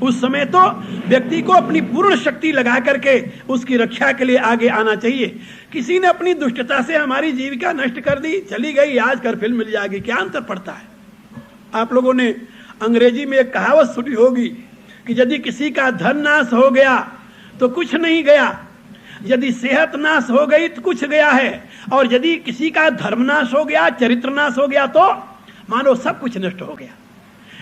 उस समय तो व्यक्ति को अपनी पूर्ण शक्ति लगा करके उसकी रक्षा के लिए आगे आना चाहिए। किसी ने अपनी दुष्टता से हमारी जीविका नष्ट कर दी, चली गई, आज कर फिर मिल जाएगी, क्या अंतर पड़ता है? आप लोगों ने अंग्रेजी में एक कहावत सुनी होगी कि यदि किसी का धन नाश हो गया तो कुछ नहीं गया, यदि सेहत नाश हो गई तो कुछ गया है, और यदि किसी का धर्म नाश हो गया, चरित्र नाश हो गया तो मानो सब कुछ नष्ट हो गया।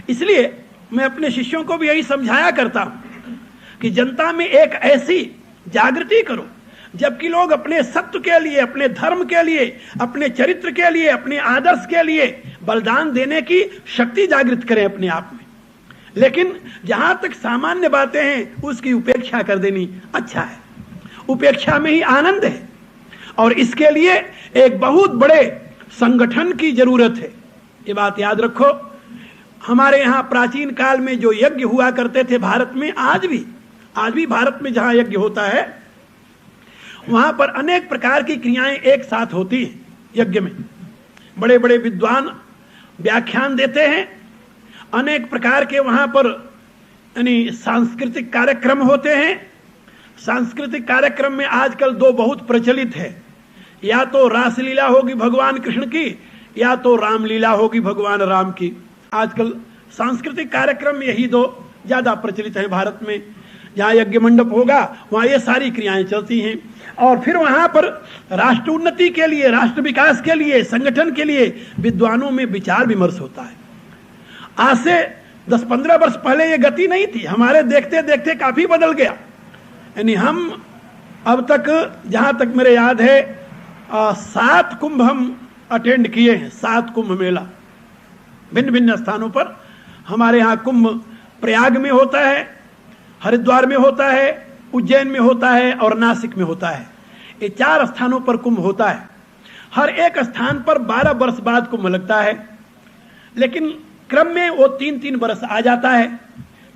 इसलिए मैं अपने शिष्यों को भी यही समझाया करता हूं कि जनता में एक ऐसी जागृति करो जबकि लोग अपने सत्य के लिए, अपने धर्म के लिए, अपने चरित्र के लिए, अपने आदर्श के लिए बलिदान देने की शक्ति जागृत करें अपने आप में। लेकिन जहां तक सामान्य बातें हैं उसकी उपेक्षा कर देनी अच्छा है। उपेक्षा में ही आनंद है और इसके लिए एक बहुत बड़े संगठन की जरूरत है। ये बात याद रखो। हमारे यहाँ प्राचीन काल में जो यज्ञ हुआ करते थे भारत में, आज भी भारत में जहां यज्ञ होता है वहां पर अनेक प्रकार की क्रियाएं एक साथ होती हैं। यज्ञ में बड़े बड़े विद्वान व्याख्यान देते हैं, अनेक प्रकार के वहां पर यानी सांस्कृतिक कार्यक्रम होते हैं। सांस्कृतिक कार्यक्रम में आजकल दो बहुत प्रचलित है, या तो रासलीला होगी भगवान कृष्ण की या तो रामलीला होगी भगवान राम की। आजकल सांस्कृतिक कार्यक्रम यही दो ज्यादा प्रचलित है भारत में। जहाँ यज्ञ मंडप होगा वहाँ ये सारी क्रियाएं चलती हैं और फिर वहां पर राष्ट्र उन्नति के लिए, राष्ट्र विकास के लिए, संगठन के लिए विद्वानों में विचार विमर्श होता है। आज से 10-15 वर्ष पहले ये गति नहीं थी, हमारे देखते देखते काफी बदल गया। यानी हम अब तक, जहां तक मेरे याद है, 7 कुंभ हम अटेंड किए हैं। 7 कुंभ मेला भिन्न भिन्न स्थानों पर। हमारे यहाँ कुंभ प्रयाग में होता है, हरिद्वार में होता है, उज्जैन में होता है और नासिक में होता है। ये 4 स्थानों पर कुंभ होता है। हर एक स्थान पर 12 वर्ष बाद कुंभ लगता है, लेकिन क्रम में वो 3-3 वर्ष आ जाता है।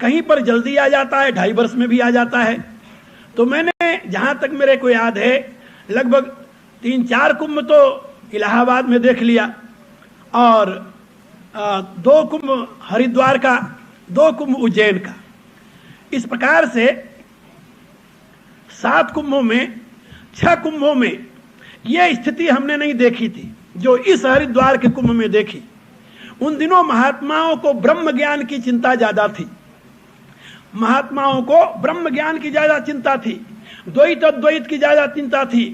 कहीं पर जल्दी आ जाता है, 2.5 वर्ष में भी आ जाता है। तो मैंने जहां तक मेरे को याद है लगभग 3-4 कुंभ तो इलाहाबाद में देख लिया और 2 कुंभ हरिद्वार का, 2 कुंभ उज्जैन का। इस प्रकार से 7 कुंभों में, 6 कुंभों में यह स्थिति हमने नहीं देखी थी जो इस हरिद्वार के कुंभ में देखी। उन दिनों महात्माओं को ब्रह्म ज्ञान की चिंता ज्यादा थी। महात्माओं को ब्रह्म ज्ञान की ज्यादा चिंता थी, द्वैत अद्वैत की ज्यादा चिंता थी।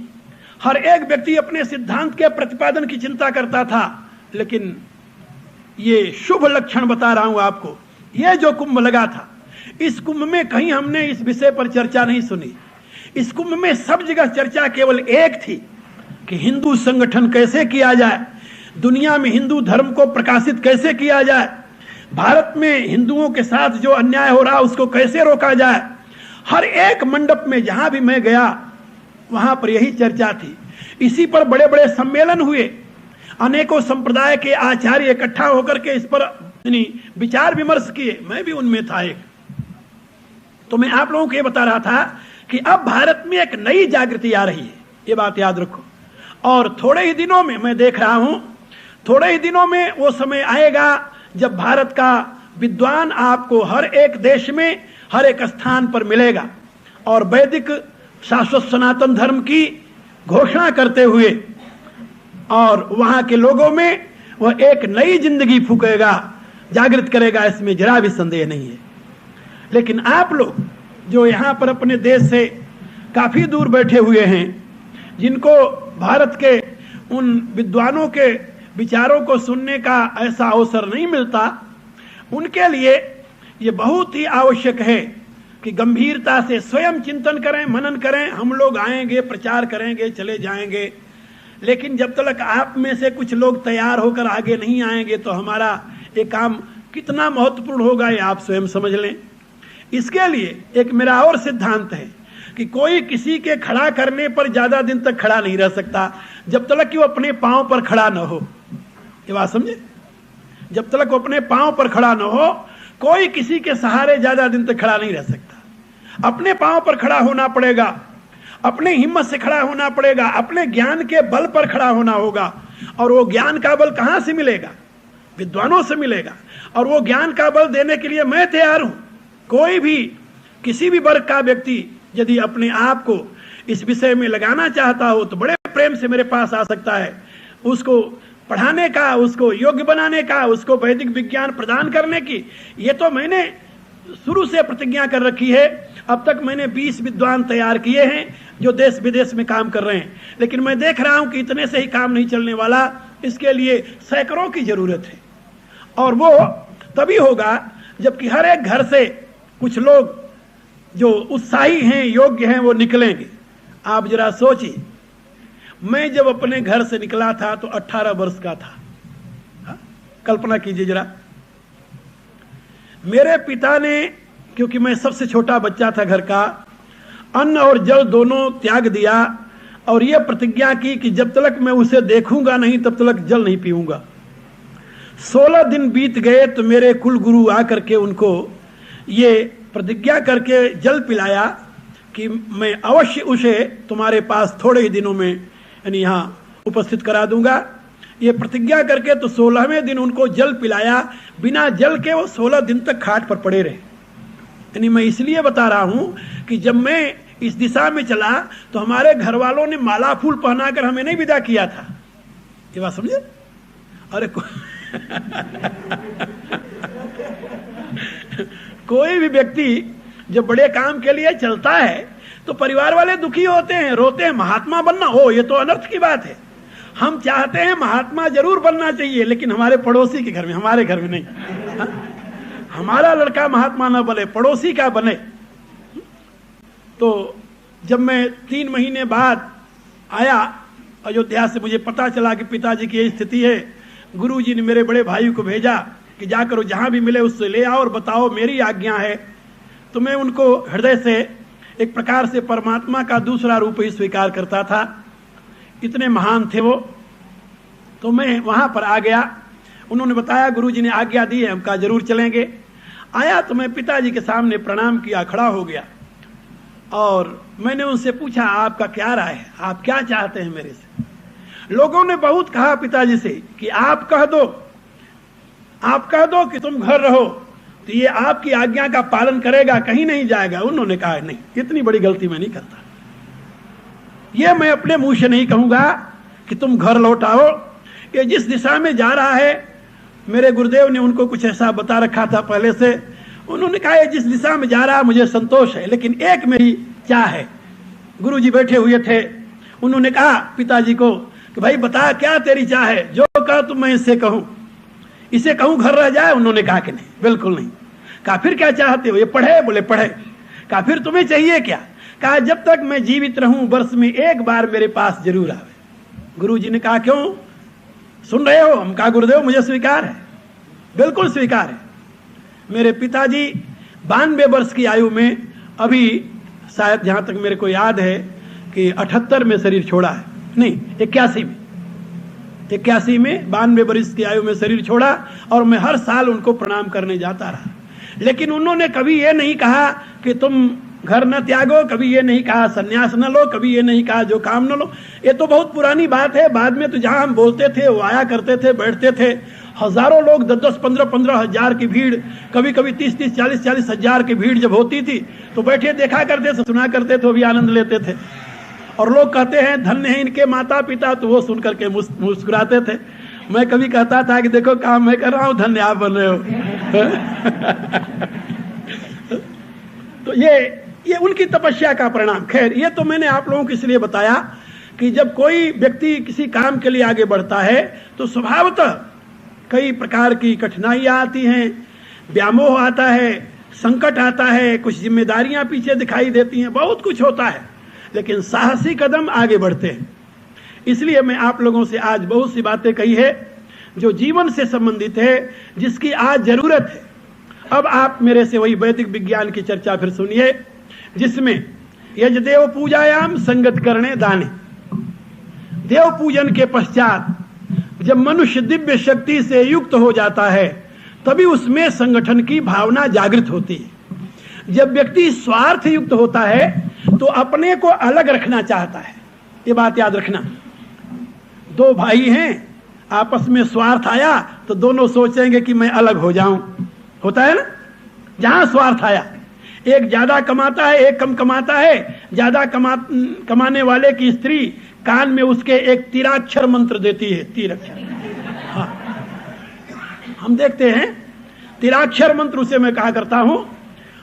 हर एक व्यक्ति अपने सिद्धांत के प्रतिपादन की चिंता करता था। लेकिन ये शुभ लक्षण बता रहा हूं आपको, ये जो कुंभ लगा था, इस कुंभ में कहीं हमने इस विषय पर चर्चा नहीं सुनी। इस कुंभ में सब जगह चर्चा केवल एक थी कि हिंदू संगठन कैसे किया जाए, दुनिया में हिंदू धर्म को प्रकाशित कैसे किया जाए, भारत में हिंदुओं के साथ जो अन्याय हो रहा उसको कैसे रोका जाए। हर एक मंडप में जहां भी मैं गया वहां पर यही चर्चा थी। इसी पर बड़े बड़े सम्मेलन हुए, अनेकों संप्रदाय के आचार्य इकट्ठा होकर के इस पर विचार विमर्श किए। मैं भी उनमें था एक। तो मैं आप लोगों को ये बता रहा था कि अब भारत में एक नई जागृति आ रही है, ये बात याद रखो। और थोड़े ही दिनों में मैं देख रहा हूं, थोड़े ही दिनों में वो समय आएगा जब भारत का विद्वान आपको हर एक देश में, हर एक स्थान पर मिलेगा और वैदिक शाश्वत सनातन धर्म की घोषणा करते हुए और वहां के लोगों में वह एक नई जिंदगी फूकेगा, जागृत करेगा, इसमें जरा भी संदेह नहीं है। लेकिन आप लोग जो यहाँ पर अपने देश से काफी दूर बैठे हुए हैं, जिनको भारत के उन विद्वानों के विचारों को सुनने का ऐसा अवसर नहीं मिलता, उनके लिए ये बहुत ही आवश्यक है कि गंभीरता से स्वयं चिंतन करें, मनन करें। हम लोग आएंगे, प्रचार करेंगे, चले जाएंगे, लेकिन जब तक आप में से कुछ लोग तैयार होकर आगे नहीं आएंगे तो हमारा ये काम कितना महत्वपूर्ण होगा ये आप स्वयं समझ लें। इसके लिए एक मेरा और सिद्धांत है कि कोई किसी के खड़ा करने पर ज्यादा दिन तक खड़ा नहीं रह सकता जब तक कि वो अपने पांव पर खड़ा न हो। ये बात समझे? जब तक वो अपने पांव पर खड़ा न हो, कोई किसी के सहारे ज्यादा दिन तक खड़ा नहीं रह सकता। अपने पांव पर खड़ा होना पड़ेगा, अपने हिम्मत से खड़ा होना पड़ेगा, अपने ज्ञान के बल पर खड़ा होना होगा। और वो ज्ञान का बल कहां से मिलेगा? विद्वानों से मिलेगा। और वो ज्ञान का बल देने के लिए मैं तैयार हूं। कोई भी किसी भी वर्ग का व्यक्ति यदि अपने आप को इस विषय में लगाना चाहता हो तो बड़े प्रेम से मेरे पास आ सकता है। उसको पढ़ाने का, उसको योग्य बनाने का, उसको वैदिक विज्ञान प्रदान करने की ये तो मैंने शुरू से प्रतिज्ञा कर रखी है। अब तक मैंने 20 विद्वान तैयार किए हैं जो देश विदेश में काम कर रहे हैं, लेकिन मैं देख रहा हूं कि इतने से ही काम नहीं चलने वाला। इसके लिए सैकड़ों की जरूरत है। और वो तभी होगा जबकि हर एक घर से कुछ लोग जो उत्साही हैं, योग्य हैं, वो निकलेंगे। आप जरा सोचिए, मैं जब अपने घर से निकला था तो 18 वर्ष का था। कल्पना कीजिए जरा, मेरे पिता ने, क्योंकि मैं सबसे छोटा बच्चा था घर का, अन्न और जल दोनों त्याग दिया और यह प्रतिज्ञा की कि जब तक मैं उसे देखूंगा नहीं तब तक जल नहीं पीऊंगा। 16 दिन बीत गए तो मेरे कुल गुरु आकर के उनको ये प्रतिज्ञा करके जल पिलाया कि मैं अवश्य उसे तुम्हारे पास थोड़े ही दिनों में यानी यहाँ उपस्थित करा दूंगा। ये प्रतिज्ञा करके तो 16वें दिन उनको जल पिलाया। बिना जल के वो 16 दिन तक खाट पर पड़े रहे। यानी मैं इसलिए बता रहा हूं कि जब मैं इस दिशा में चला तो हमारे घर वालों ने माला फूल पहनाकर हमें नहीं विदा किया था। ये बात समझे? अरे कोई भी व्यक्ति जब बड़े काम के लिए चलता है तो परिवार वाले दुखी होते हैं, रोते हैं। महात्मा बनना हो ये तो अनर्थ की बात है। हम चाहते हैं महात्मा जरूर बनना चाहिए, लेकिन हमारे पड़ोसी के घर में, हमारे घर में नहीं। हमारा लड़का महात्मा न बने, पड़ोसी का बने। तो जब मैं 3 महीने बाद आया अयोध्या से, मुझे पता चला कि पिताजी की ये स्थिति है। गुरुजी ने मेरे बड़े भाई को भेजा कि जाकर जहां भी मिले उससे ले आओ और बताओ मेरी आज्ञा है। तो मैं उनको हृदय से एक प्रकार से परमात्मा का दूसरा रूप ही स्वीकार करता था। इतने महान थे वो। तो मैं वहां पर आ गया। उन्होंने बताया गुरुजी ने आज्ञा दी है, हम कहा जरूर चलेंगे। आया तो मैं पिताजी के सामने प्रणाम किया, खड़ा हो गया और मैंने उनसे पूछा आपका क्या राय है, आप क्या चाहते हैं मेरे से? लोगों ने बहुत कहा पिताजी से कि आप कह दो कि तुम घर रहो तो ये आपकी आज्ञा का पालन करेगा, कहीं नहीं जाएगा। उन्होंने कहा नहीं, इतनी बड़ी गलती मैं नहीं करता। ये मैं अपने मुंह से नहीं कहूंगा कि तुम घर लौट आओ। ये जिस दिशा में जा रहा है, मेरे गुरुदेव ने उनको कुछ ऐसा बता रखा था पहले से। उन्होंने कहा ये जिस दिशा में जा रहा है मुझे संतोष है, लेकिन एक मेरी चाह है। गुरुजी बैठे हुए थे। उन्होंने कहा पिताजी को कि भाई बता क्या तेरी चाह है, जो कहा तुम मैं इससे कहूं घर रह जाए। उन्होंने कहा कि नहीं, बिल्कुल नहीं। कहा फिर क्या चाहते हो? ये पढ़े? बोले पढ़े। कहा फिर तुम्हें चाहिए क्या? कहा जब तक मैं जीवित रहूं वर्ष में एक बार मेरे पास जरूर आवे। गुरुजी ने कहा क्यों, सुन रहे हो? हम कहा गुरुदेव मुझे स्वीकार है, बिल्कुल स्वीकार है। मेरे पिताजी 92 वर्ष की आयु में, अभी शायद जहां तक मेरे को याद है कि 78 में शरीर छोड़ा है, नहीं 81 में 92 वर्ष की आयु में शरीर छोड़ा। और मैं हर साल उनको प्रणाम करने जाता रहा। लेकिन उन्होंने कभी ये नहीं कहा कि तुम घर न त्यागो, कभी ये नहीं कहा सन्यास न लो, कभी ये नहीं कहा जो काम न लो। ये तो बहुत पुरानी बात है। बाद में तो जहां हम बोलते थे वो आया करते थे, बैठते थे। हजारों लोग, 10-10, 15-15 हजार की भीड़, कभी कभी 30-30, 40-40 हजार की भीड़ जब होती थी तो बैठे देखा करते थे, सुना करते थे, वो भी आनंद लेते थे। और लोग कहते हैं धन्य है इनके माता पिता, तो वो सुन करके मुस्कुराते थे। मैं कभी कहता था कि देखो काम मैं कर रहा हूं, धन्य आप बन रहे हो। तो ये उनकी तपस्या का परिणाम। खैर ये तो मैंने आप लोगों को इसलिए बताया कि जब कोई व्यक्ति किसी काम के लिए आगे बढ़ता है तो स्वभावतः कई प्रकार की कठिनाइयां आती हैं, व्यामोह आता है, संकट आता है, कुछ जिम्मेदारियां पीछे दिखाई देती हैं, बहुत कुछ होता है। लेकिन साहसी कदम आगे बढ़ते हैं। इसलिए मैं आप लोगों से आज बहुत सी बातें कही है जो जीवन से संबंधित है, जिसकी आज जरूरत है। अब आप मेरे से वही वैदिक विज्ञान की चर्चा फिर सुनिए, जिसमें यजदेव पूजायाम संगत करने दाने। देव पूजन के पश्चात जब मनुष्य दिव्य शक्ति से युक्त हो जाता है तभी उसमें संगठन की भावना जागृत होती है। जब व्यक्ति स्वार्थ युक्त होता है तो अपने को अलग रखना चाहता है। ये बात याद रखना। दो भाई हैं, आपस में स्वार्थ आया तो दोनों सोचेंगे कि मैं अलग हो जाऊं। होता है ना, जहां स्वार्थ आया, एक ज्यादा कमाता है, एक कम कमाता है। ज्यादा कमाने वाले की स्त्री कान में उसके एक तीराक्षर मंत्र देती है। तीराक्षर, हाँ, हम देखते हैं तीराक्षर मंत्र, उसे मैं कहा करता हूं।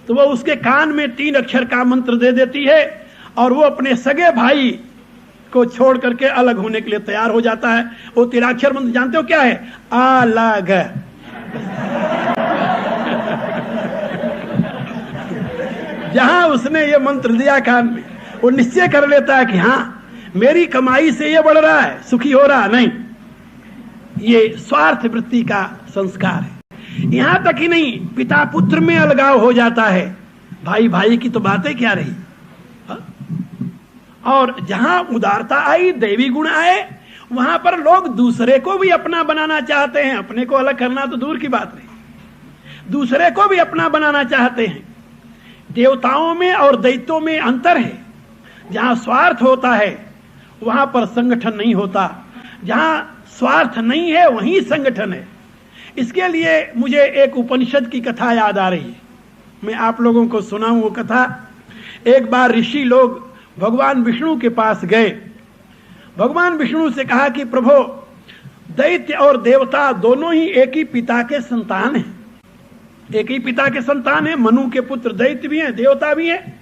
तो वो उसके कान में 3 अक्षर का मंत्र दे देती है और वो अपने सगे भाई को छोड़ करके अलग होने के लिए तैयार हो जाता है। वो तीराक्षर मंत्र जानते हो क्या है? अलग। जहां उसने ये मंत्र दिया कान में, वो निश्चय कर लेता है कि हाँ, मेरी कमाई से ये बढ़ रहा है, सुखी हो रहा नहीं। ये स्वार्थ वृत्ति का संस्कार है। यहां तक ही नहीं, पिता पुत्र में अलगाव हो जाता है। भाई भाई की तो बातें क्या रही। और जहां उदारता आई, दैवी गुण आए, वहां पर लोग दूसरे को भी अपना बनाना चाहते हैं। अपने को अलग करना तो दूर की बात नहीं, दूसरे को भी अपना बनाना चाहते हैं। देवताओं में और दैत्यों में अंतर है। जहां स्वार्थ होता है वहां पर संगठन नहीं होता, जहां स्वार्थ नहीं है वहीं संगठन है। इसके लिए मुझे एक उपनिषद की कथा याद आ रही है, मैं आप लोगों को सुनाऊं वो कथा। एक बार ऋषि लोग भगवान विष्णु के पास गए। भगवान विष्णु से कहा कि प्रभु, दैत्य और देवता दोनों ही एक ही पिता के संतान हैं। एक ही पिता के संतान हैं। मनु के पुत्र दैत्य भी हैं, देवता भी हैं।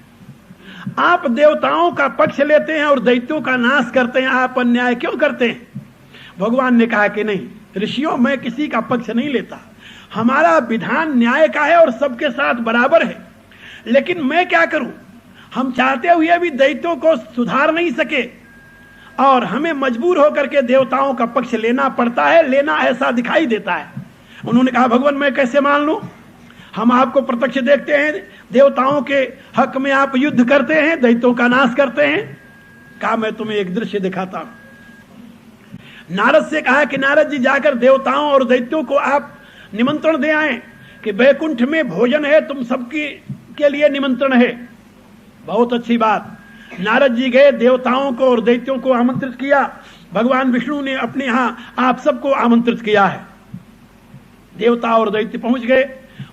आप देवताओं का पक्ष लेते हैं और दैत्यों का नाश करते हैं, आप अन्याय क्यों करते हैं? भगवान ने कहा कि नहीं ऋषियों, मैं किसी का पक्ष नहीं लेता। हमारा विधान न्याय का है और सबके साथ बराबर है। लेकिन मैं क्या करूं, हम चाहते हुए भी दैत्यों को सुधार नहीं सके और हमें मजबूर होकर के देवताओं का पक्ष लेना पड़ता है। लेना ऐसा दिखाई देता है। उन्होंने कहा भगवान, मैं कैसे मान लूं? हम आपको प्रत्यक्ष देखते हैं, देवताओं के हक में आप युद्ध करते हैं, दैत्यों का नाश करते हैं। कहा मैं तुम्हें एक दृश्य दिखाता हूं। नारद से कहा कि नारद जी, जाकर देवताओं और दैत्यों को आप निमंत्रण दे आए कि बैकुंठ में भोजन है, तुम सबकी के लिए निमंत्रण है। बहुत अच्छी बात। नारद जी गए, देवताओं को और दैत्यों को आमंत्रित किया। भगवान विष्णु ने अपने यहां आप सबको आमंत्रित किया है। देवता और दैत्य पहुंच गए।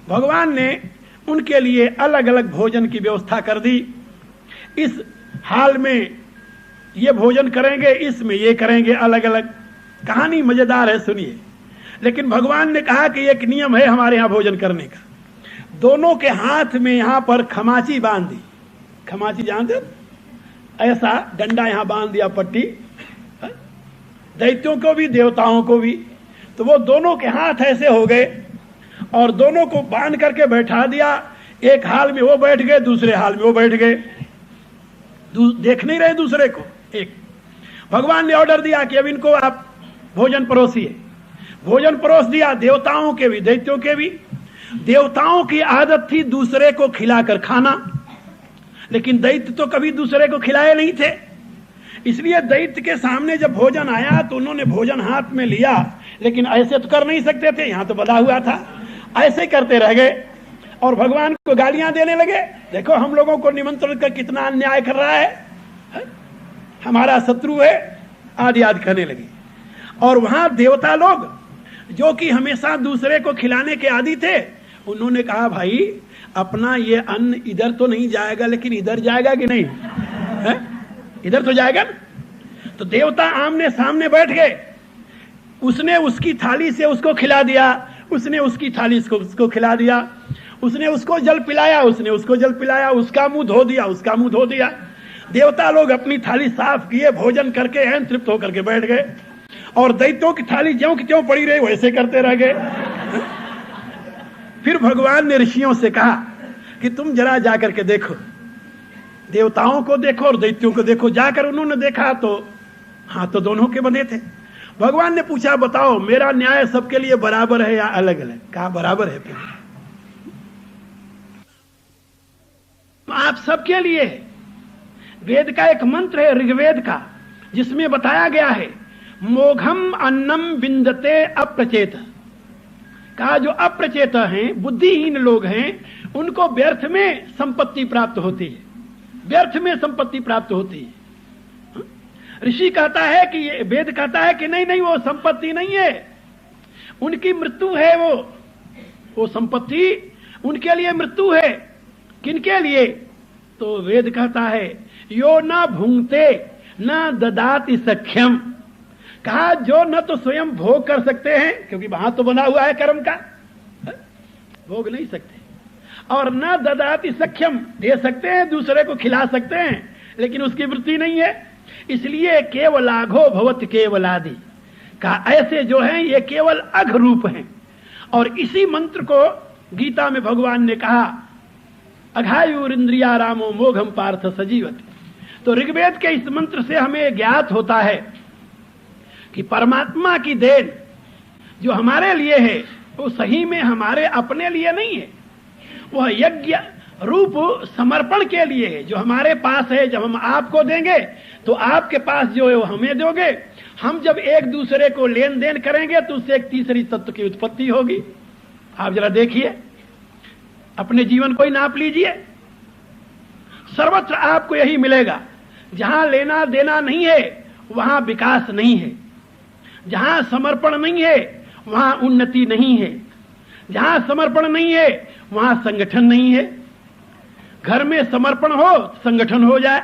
भगवान ने उनके लिए अलग अलग भोजन की व्यवस्था कर दी। इस हाल में ये भोजन करेंगे, इसमें ये करेंगे, अलग अलग। कहानी मजेदार है, सुनिए। लेकिन भगवान ने कहा कि एक नियम है हमारे यहाँ भोजन करने का। दोनों के हाथ में यहाँ पर खमाची बांध दी। खमाची जानते हो? ऐसा डंडा यहाँ बांध दिया, पट्टी, दैत्यों को भी देवताओं को भी। तो वो दोनों के हाथ ऐसे हो गए और दोनों को बांध करके बैठा दिया। एक हाल में वो बैठ गए, दूसरे हाल में वो बैठ गए, देख नहीं रहे दूसरे को। एक भगवान ने ऑर्डर दिया कि अब इनको आप भोजन परोसिए। भोजन परोस दिया, देवताओं के भी दैत्यों के भी। देवताओं की आदत थी दूसरे को खिलाकर खाना, लेकिन दैत्य तो कभी दूसरे को खिलाए नहीं थे। इसलिए दैत्य के सामने जब भोजन आया तो उन्होंने भोजन हाथ में लिया, लेकिन ऐसे तो कर नहीं सकते थे, यहां तो बंधा हुआ था। ऐसे करते रह गए और भगवान को गालियां देने लगे। देखो हम लोगों को निमंत्रण कर कितना अन्याय कर रहा है, हमारा शत्रु है, आदि आदि करने लगे। और वहां देवता लोग जो कि हमेशा दूसरे को खिलाने के आदी थे, उन्होंने कहा भाई अपना ये अन्न इधर तो नहीं जाएगा, लेकिन इधर जाएगा कि नहीं है? इधर तो जाएगा ना। तो देवता आमने सामने बैठ गए। उसने उसकी थाली से उसको खिला दिया, उसने उसकी थाली से उसको खिला दिया। उसने उसको जल पिलाया, उसने उसको जल पिलाया। उसका मुंह धो दिया, उसका मुंह धो दिया। देवता लोग अपनी थाली साफ किए, भोजन करके ऐन तृप्त होकर के बैठ गए। और दैत्यों की थाली ज्यों की त्यों पड़ी रही, वैसे करते रह गए। फिर भगवान ने ऋषियों से कहा कि तुम जरा जाकर के देखो, देवताओं को देखो और दैत्यों को देखो। जाकर उन्होंने देखा तो हाथ तो दोनों के बंधे थे। भगवान ने पूछा, बताओ मेरा न्याय सबके लिए बराबर है या अलग अलग? कहा बराबर है। फिर आप सबके लिए है। वेद का एक मंत्र है ऋग्वेद का, जिसमें बताया गया है मोघम अन्नम विंदते अप्रचेत। कहा जो अप्रचेत हैं, बुद्धिहीन लोग हैं, उनको व्यर्थ में संपत्ति प्राप्त होती है, व्यर्थ में संपत्ति प्राप्त होती है। ऋषि कहता है कि ये, वेद कहता है कि नहीं नहीं, वो संपत्ति नहीं है, उनकी मृत्यु है। वो संपत्ति उनके लिए मृत्यु है। किनके लिए? तो वेद कहता है यो न भुंगते न ददाति सख्यम। कहा जो न तो स्वयं भोग कर सकते हैं, क्योंकि वहां तो बना हुआ है कर्म का, भोग नहीं सकते, और न ददाति सख्यम, दे सकते हैं, दूसरे को खिला सकते हैं, लेकिन उसकी वृत्ति नहीं है। इसलिए केवलाघो भवत केवलादि। कहा ऐसे जो हैं ये केवल अघ रूप हैं। और इसी मंत्र को गीता में भगवान ने कहा अघायुरिंद्रिया रामो मोघम पार्थ सजीवति। तो ऋग्वेद के इस मंत्र से हमें ज्ञात होता है कि परमात्मा की देन जो हमारे लिए है वो सही में हमारे अपने लिए नहीं है, वह यज्ञ रूप समर्पण के लिए है। जो हमारे पास है, जब हम आपको देंगे तो आपके पास जो है वो हमें दोगे। हम जब एक दूसरे को लेन देन करेंगे तो उससे एक तीसरी तत्व की उत्पत्ति होगी। आप जरा देखिए, अपने जीवन को ही नाप लीजिए, सर्वत्र आपको यही मिलेगा। जहां लेना देना नहीं है वहां विकास नहीं है, जहां समर्पण नहीं है वहां उन्नति नहीं है, जहां समर्पण नहीं है वहां संगठन नहीं है। घर में समर्पण हो संगठन हो जाए।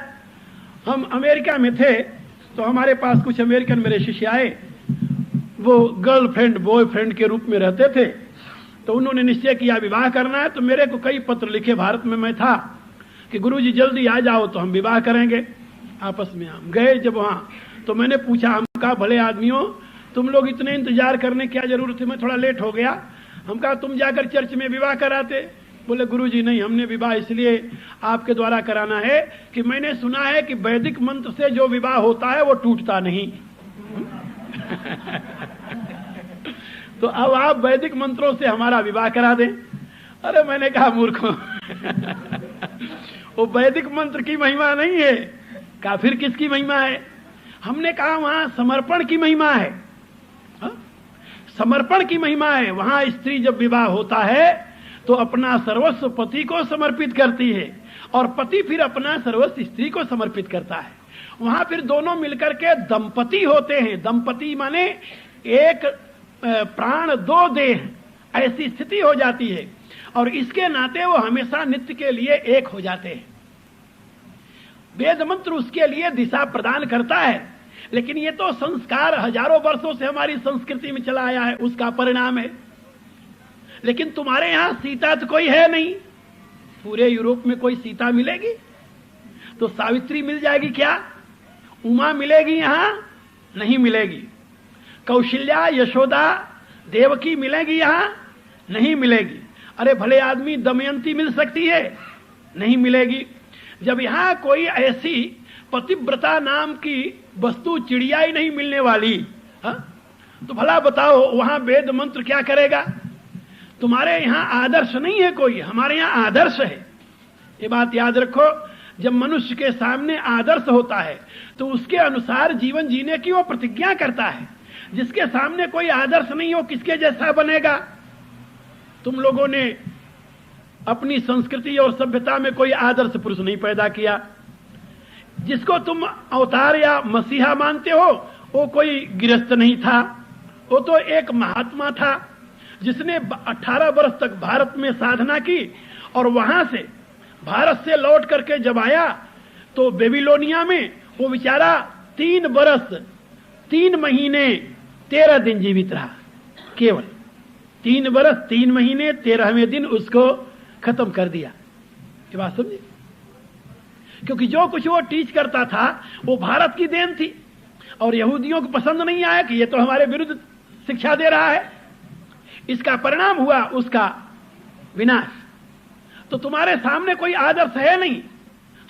हम अमेरिका में थे तो हमारे पास कुछ अमेरिकन मेरे शिष्य आए, वो गर्लफ्रेंड बॉयफ्रेंड के रूप में रहते थे। तो उन्होंने निश्चय किया विवाह करना है। तो मेरे को कई पत्र लिखे, भारत में मैं था, कि गुरुजी जल्दी आ जाओ तो हम विवाह करेंगे। आपस में हम गए जब वहां, तो मैंने पूछा, हम कहा भले आदमियों तुम लोग इतने इंतजार करने क्या जरूरत है, मैं थोड़ा लेट हो गया। हम कहा तुम जाकर चर्च में विवाह कराते। बोले गुरुजी नहीं, हमने विवाह इसलिए आपके द्वारा कराना है कि मैंने सुना है कि वैदिक मंत्र से जो विवाह होता है वो टूटता नहीं। तो अब आप वैदिक मंत्रों से हमारा विवाह करा दें। अरे मैंने कहा मूर्खों, वो वैदिक मंत्र की महिमा नहीं है। कहा फिर किसकी महिमा है? हमने कहा वहां समर्पण की महिमा है। समर्पण की महिमा है। वहां स्त्री जब विवाह होता है तो अपना सर्वस्व पति को समर्पित करती है, और पति फिर अपना सर्वस्व स्त्री को समर्पित करता है। वहां फिर दोनों मिलकर के दंपति होते हैं। दंपति माने एक प्राण दो देह, ऐसी स्थिति हो जाती है, और इसके नाते वो हमेशा नित्य के लिए एक हो जाते हैं। वेद मंत्र उसके लिए दिशा प्रदान करता है, लेकिन ये तो संस्कार हजारों वर्षों से हमारी संस्कृति में चला आया है, उसका परिणाम है। लेकिन तुम्हारे यहां सीता तो कोई है नहीं। पूरे यूरोप में कोई सीता मिलेगी? तो सावित्री मिल जाएगी क्या? उमा मिलेगी? यहां नहीं मिलेगी। कौशल्या, यशोदा, देवकी मिलेगी? यहां नहीं मिलेगी। अरे भले आदमी दमयंती मिल सकती है? नहीं मिलेगी। जब यहां कोई ऐसी पतिव्रता नाम की वस्तु चिड़िया ही नहीं मिलने वाली, तो भला बताओ वहां वेद मंत्र क्या करेगा? तुम्हारे यहां आदर्श नहीं है कोई, हमारे यहां आदर्श है। ये बात याद रखो। जब मनुष्य के सामने आदर्श होता है तो उसके अनुसार जीवन जीने की वो प्रतिज्ञा करता है। जिसके सामने कोई आदर्श नहीं हो, किसके जैसा बनेगा? तुम लोगों ने अपनी संस्कृति और सभ्यता में कोई आदर्श पुरुष नहीं पैदा किया। जिसको तुम अवतार या मसीहा मानते हो वो कोई गृहस्थ नहीं था, वो तो एक महात्मा था जिसने 18 वर्ष तक भारत में साधना की, और वहां से भारत से लौट करके जब आया तो बेबीलोनिया में वो बेचारा 3 वर्ष 3 महीने 13 दिन जीवित रहा। केवल 3 वर्ष 3 महीने 13वें दिन उसको खत्म कर दिया। ये बात समझे? क्योंकि जो कुछ वो टीच करता था वो भारत की देन थी, और यहूदियों को पसंद नहीं आया कि ये तो हमारे विरुद्ध शिक्षा दे रहा है। इसका परिणाम हुआ उसका विनाश। तो तुम्हारे सामने कोई आदर्श है नहीं।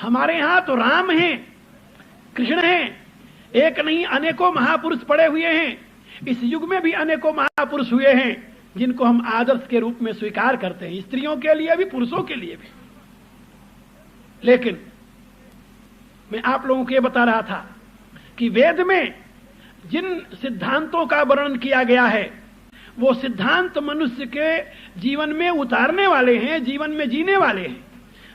हमारे यहां तो राम हैं, कृष्ण हैं, एक नहीं अनेकों महापुरुष पड़े हुए हैं। इस युग में भी अनेकों महापुरुष हुए हैं जिनको हम आदर्श के रूप में स्वीकार करते हैं, स्त्रियों के लिए भी पुरुषों के लिए भी। लेकिन मैं आप लोगों को यह बता रहा था कि वेद में जिन सिद्धांतों का वर्णन किया गया है वो सिद्धांत मनुष्य के जीवन में उतारने वाले हैं, जीवन में जीने वाले हैं।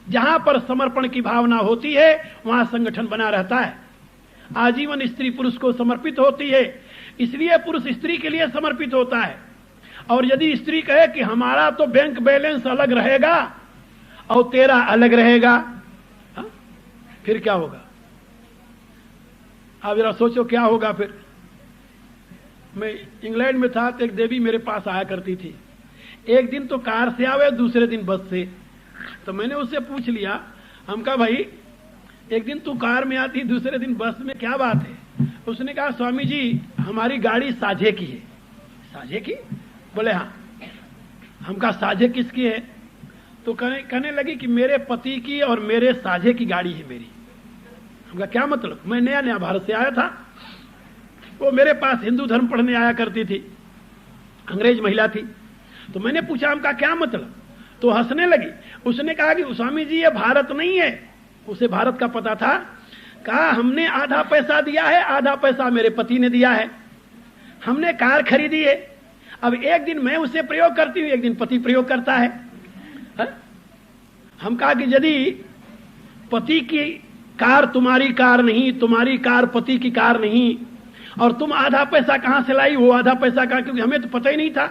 जहां पर समर्पण की भावना होती है वहां संगठन बना रहता है। आजीवन स्त्री पुरुष को समर्पित होती है, इसलिए पुरुष स्त्री के लिए समर्पित होता है। और यदि स्त्री कहे कि हमारा तो बैंक बैलेंस अलग रहेगा और तेरा अलग रहेगा, फिर क्या होगा? आप जरा सोचो क्या होगा फिर। मैं इंग्लैंड में था तो एक देवी मेरे पास आया करती थी। एक दिन तो कार से आवे, दूसरे दिन बस से। तो मैंने उससे पूछ लिया, हम कहा भाई एक दिन तू कार में आती, दूसरे दिन बस में, क्या बात है? उसने कहा स्वामी जी हमारी गाड़ी साझे की है। साझे की? बोले हाँ। हम कहा साझे किसकी है? तो कहने लगी कि मेरे पति की और मेरे साझे की गाड़ी है मेरी। हम कहा क्या मतलब? मैं नया नया भारत से आया था, वो मेरे पास हिंदू धर्म पढ़ने आया करती थी, अंग्रेज महिला थी। तो मैंने पूछा हम कहा क्या मतलब? तो हंसने लगी। उसने कहा कि स्वामी जी ये भारत नहीं है। उसे भारत का पता था। कहा हमने आधा पैसा दिया है, आधा पैसा मेरे पति ने दिया है। हमने कार खरीदी है, अब एक दिन मैं उसे प्रयोग करती हूँ, एक दिन पति प्रयोग करता है। हम कहा कि यदि पति की कार तुम्हारी कार नहीं, तुम्हारी कार पति की कार नहीं, और तुम आधा पैसा कहां से लाई, वो आधा पैसा कहां? क्योंकि हमें तो पता ही नहीं था,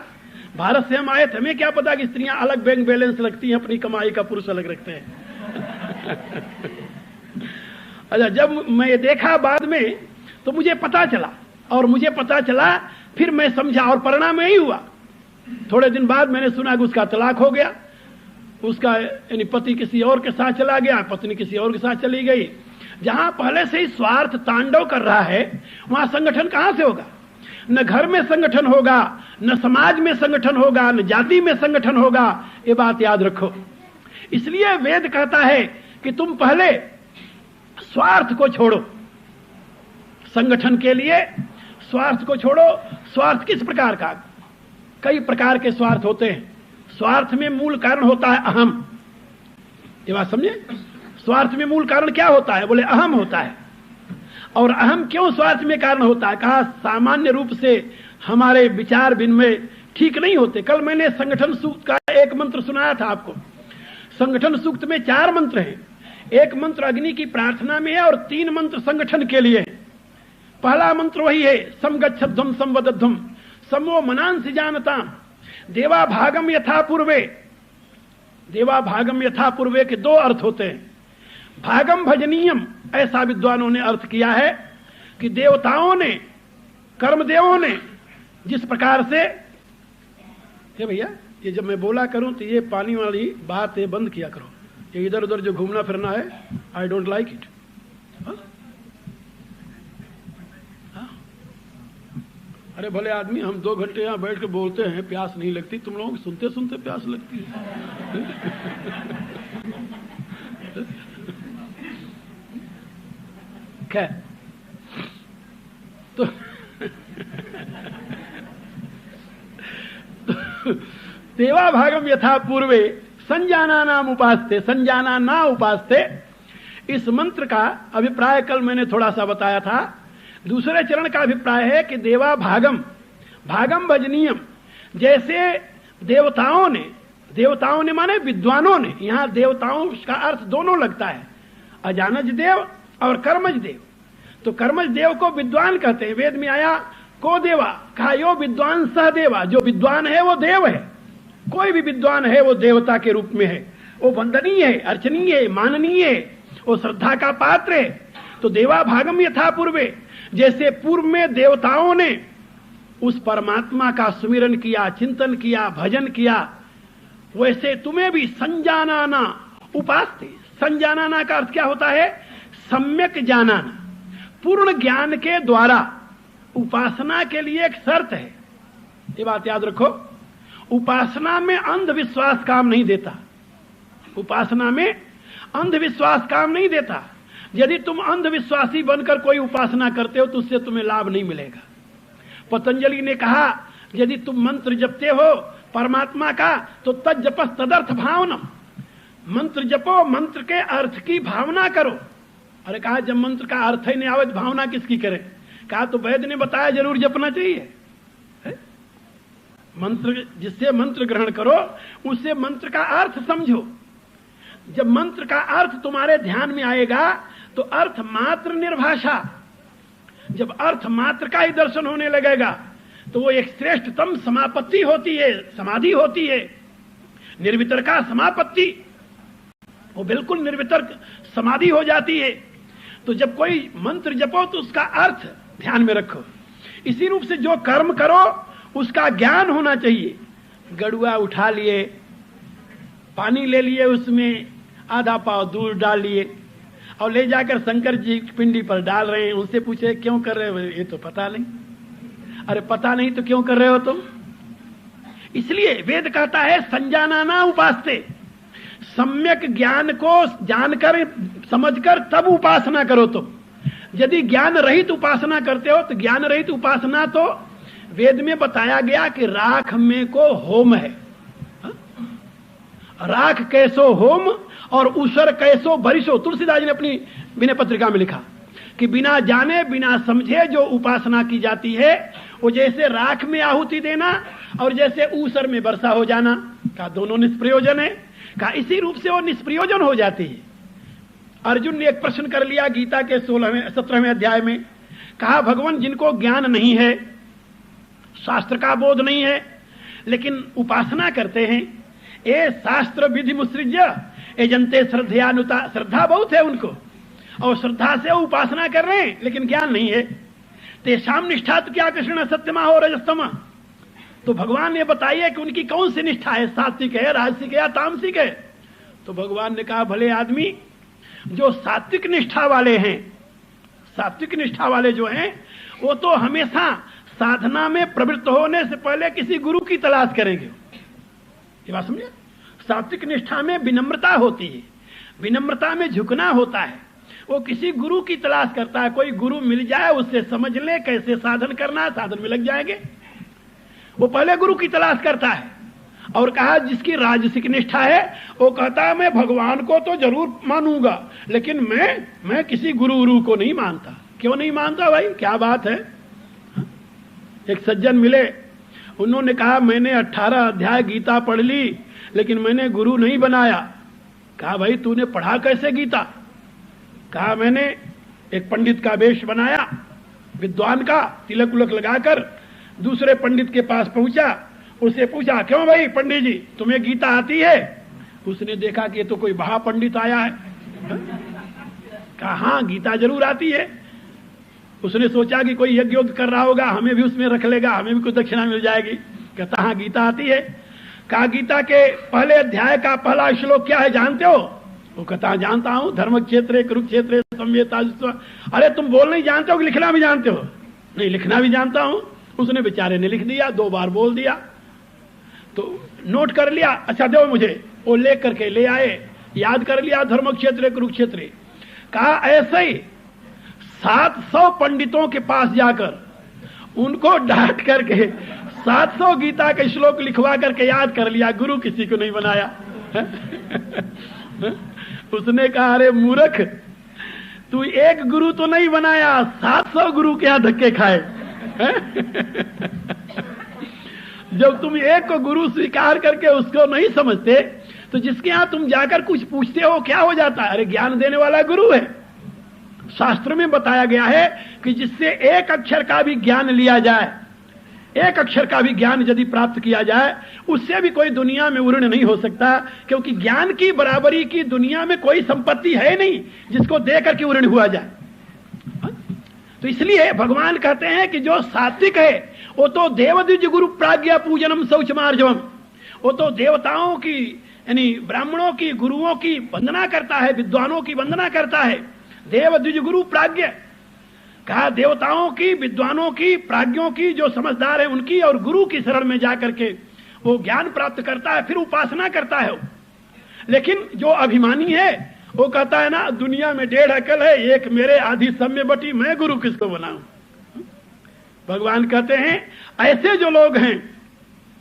भारत से हम आए थे, हमें क्या पता कि स्त्रियां अलग बैंक बैलेंस रखती हैं अपनी कमाई का, पुरुष अलग रखते हैं। अच्छा, जब मैं ये देखा बाद में तो मुझे पता चला, और मुझे पता चला फिर मैं समझा, और परिणाम यही हुआ। थोड़े दिन बाद मैंने सुना कि उसका तलाक हो गया, उसका यानी पति किसी और के साथ चला गया, पत्नी किसी और के साथ चली गई। जहां पहले से ही स्वार्थ तांडव कर रहा है वहां संगठन कहां से होगा? न घर में संगठन होगा, न समाज में संगठन होगा, न जाति में संगठन होगा। ये बात याद रखो। इसलिए वेद कहता है कि तुम पहले स्वार्थ को छोड़ो, संगठन के लिए स्वार्थ को छोड़ो। स्वार्थ किस प्रकार का? कई प्रकार के स्वार्थ होते हैं। स्वार्थ में मूल कारण होता है अहम। ये बात समझे? स्वार्थ में मूल कारण क्या होता है? बोले अहम होता है। और अहम क्यों स्वार्थ में कारण होता है? कहा सामान्य रूप से हमारे विचार विनिमय ठीक नहीं होते। कल मैंने संगठन सूक्त का एक मंत्र सुनाया था आपको। संगठन सूक्त में 4 मंत्र हैं। एक मंत्र अग्नि की प्रार्थना में है और 3 मंत्र संगठन के लिए है। पहला मंत्र वही है, समगच्छध्वम संवदध्वम समो मनांसि जानता देवा भागम यथा पूर्वे। देवा भागम यथा पूर्वे के 2 अर्थ होते हैं। भागम भजनीयम, ऐसा विद्वानों ने अर्थ किया है कि देवताओं ने, कर्मदेवों ने जिस प्रकार से, ये भैया ये जब मैं बोला करूं तो ये पानी वाली बात है बंद किया करो, ये इधर उधर जो घूमना फिरना है, आई डोंट लाइक इट। अरे भले आदमी, हम 2 घंटे यहां बैठ के बोलते हैं, प्यास नहीं लगती? तुम लोगों को सुनते सुनते प्यास लगती है। खैर, तो देवा भागम यथा पूर्वे संजाना नाम उपास्ते संजाना ना उपास्ते। इस मंत्र का अभिप्राय कल मैंने थोड़ा सा बताया था। दूसरे चरण का अभिप्राय है कि देवा भागम, भागम भजनीयम। जैसे देवताओं ने माने विद्वानों ने, यहां देवताओं का अर्थ दोनों लगता है, अजानज देव और कर्मज देव। तो कर्मज देव को विद्वान कहते हैं। वेद में आया को देवा, कहा यो विद्वान सह देवा। जो विद्वान है वो देव है, कोई भी विद्वान है वो देवता के रूप में है, वो वंदनीय है, अर्चनीय है, माननीय है, वो श्रद्धा का पात्र है। तो देवा भागम यथा पूर्वे, जैसे पूर्व में देवताओं ने उस परमात्मा का सुमिरन किया, चिंतन किया, भजन किया, वैसे तुम्हें भी संजानाना उपास्ते। संजानाना का अर्थ क्या होता है? सम्यक जानाना, पूर्ण ज्ञान के द्वारा। उपासना के लिए एक शर्त है, ये बात याद रखो। उपासना में अंधविश्वास काम नहीं देता। उपासना में अंधविश्वास काम नहीं देता। यदि तुम अंधविश्वासी बनकर कोई उपासना करते हो तो उससे तुम्हें लाभ नहीं मिलेगा। पतंजलि ने कहा यदि तुम मंत्र जपते हो परमात्मा का तो तद जपस तदर्थ भावनम, मंत्र जपो, मंत्र के अर्थ की भावना करो। अरे कहा जब मंत्र का अर्थ ही नहीं आवे भावना किसकी करें? कहा तो वैद्य ने बताया जरूर जपना चाहिए। मंत्र जिससे मंत्र ग्रहण करो उससे मंत्र का अर्थ समझो। जब मंत्र का अर्थ तुम्हारे ध्यान में आएगा तो अर्थ मात्र निर्भाषा, जब अर्थ मात्र का ही दर्शन होने लगेगा तो वो एक श्रेष्ठतम समापत्ति होती है, समाधि होती है, निर्वितर्का समापत्ति, वो बिल्कुल निर्वितर्क समाधि हो जाती है। तो जब कोई मंत्र जपो तो उसका अर्थ ध्यान में रखो। इसी रूप से जो कर्म करो उसका ज्ञान होना चाहिए। गड़ुआ उठा लिए, पानी ले लिए, उसमें आधा पाव दूध डाल लिए और ले जाकर शंकर जी की पिंडी पर डाल रहे हैं। उनसे पूछे क्यों कर रहे हो? ये तो पता नहीं। अरे पता नहीं तो क्यों कर रहे हो तुम? इसलिए वेद कहता है संजानाना उपासते, सम्यक ज्ञान को जानकर समझकर तब उपासना करो। तुम यदि ज्ञान रहित उपासना करते हो तो ज्ञान रहित उपासना तो वेद में बताया गया कि राख में को होम है। राख कैसो होम और उसर कैसो बरिसो। तुलसीदास जी ने अपनी विनय पत्रिका में लिखा कि बिना जाने बिना समझे जो उपासना की जाती है वो जैसे राख में आहुति देना और जैसे ऊसर में वर्षा हो जाना। का दोनों निष्प्रयोजन है। का इसी रूप से वो निष्प्रयोजन हो जाती है। अर्जुन ने एक प्रश्न कर लिया गीता के 17वें अध्याय में। कहा भगवान जिनको ज्ञान नहीं है, शास्त्र का बोध नहीं है, लेकिन उपासना करते हैं, ये शास्त्र विधि मुसृज्य एजंते श्रद्धानुता, श्रद्धा बहुत है उनको और श्रद्धा से उपासना कर रहे हैं लेकिन ज्ञान नहीं है। तेषाम निष्ठा तो क्या कृष्ण सत्यमा हो रजस्तमा। तो भगवान ने बताइए कि उनकी कौन सी निष्ठा है, सात्विक है, राजसिक है या तामसिक है। तो भगवान ने कहा भले आदमी जो सात्विक निष्ठा वाले हैं, सात्विक निष्ठा वाले जो हैं वो तो हमेशा साधना में प्रवृत्त होने से पहले किसी गुरु की तलाश करेंगे। ये बात समझे? सात्विक निष्ठा में विनम्रता होती है, विनम्रता में झुकना होता है। वो किसी गुरु की तलाश करता है, कोई गुरु मिल जाए उससे समझ ले कैसे साधन करना, साधन में लग जाएंगे। वो पहले गुरु की तलाश करता है। और कहा जिसकी राजसिक निष्ठा है वो कहता है मैं भगवान को तो जरूर मानूंगा लेकिन मैं किसी गुरु को नहीं मानता। क्यों नहीं मानता भाई? क्या बात है? एक सज्जन मिले, उन्होंने कहा मैंने 18 अध्याय गीता पढ़ ली लेकिन मैंने गुरु नहीं बनाया। कहा भाई तूने पढ़ा कैसे गीता? कहा मैंने एक पंडित का वेश बनाया, विद्वान का, तिलक उलक लगाकर दूसरे पंडित के पास पहुंचा, उससे पूछा क्यों भाई पंडित जी तुम्हें गीता आती है? उसने देखा कि ये तो कोई बहा पंडित आया है। कहा हाँ गीता जरूर आती है। उसने सोचा कि कोई यज्ञ कर रहा होगा, हमें भी उसमें रख लेगा, हमें भी कुछ दक्षिणा मिल जाएगी। कहता हाँ गीता आती है। कहा गीता के पहले अध्याय का पहला श्लोक क्या है जानते हो? वो कहता जानता हूं, धर्म क्षेत्र कुरुक्षेत्र संवेता। अरे तुम बोल नहीं जानते हो कि लिखना भी जानते हो? नहीं लिखना भी जानता हूं। उसने बेचारे ने लिख दिया, 2 बार बोल दिया तो नोट कर लिया। अच्छा दो मुझे, वो ले करके ले आए, याद कर लिया धर्म क्षेत्र कुरुक्षेत्र। कहा ऐसे ही 700 पंडितों के पास जाकर उनको डांट करके 700 गीता के श्लोक लिखवा करके याद कर लिया। गुरु किसी को नहीं बनाया। उसने कहा अरे मूर्ख, तू एक गुरु तो नहीं बनाया, 700 गुरु के यहां धक्के खाए। जब तुम एक को गुरु स्वीकार करके उसको नहीं समझते तो जिसके यहां तुम जाकर कुछ पूछते हो क्या हो जाता है? अरे ज्ञान देने वाला गुरु है। शास्त्र में बताया गया है कि जिससे एक अक्षर का भी ज्ञान लिया जाए, एक अक्षर का भी ज्ञान यदि प्राप्त किया जाए, उससे भी कोई दुनिया में उर्ण नहीं हो सकता, क्योंकि ज्ञान की बराबरी की दुनिया में कोई संपत्ति है नहीं जिसको देकर के उर्ण हुआ जाए। तो इसलिए भगवान कहते हैं कि जो सात्विक है वो तो देवद्विज गुरु प्राज्ञा पूजनम शौचमार्जवम, वो तो देवताओं की यानी ब्राह्मणों की, गुरुओं की वंदना करता है, विद्वानों की वंदना करता है। देवद्विज गुरु प्राज्ञ कहा देवताओं की, विद्वानों की, प्राज्ञों की, जो समझदार है उनकी और गुरु की शरण में जाकर के वो ज्ञान प्राप्त करता है, फिर उपासना करता है। लेकिन जो अभिमानी है वो कहता है ना, दुनिया में 1.5 अकल है, एक मेरे आधी सब में बटी, मैं गुरु किसको बनाऊं। भगवान कहते हैं ऐसे जो लोग हैं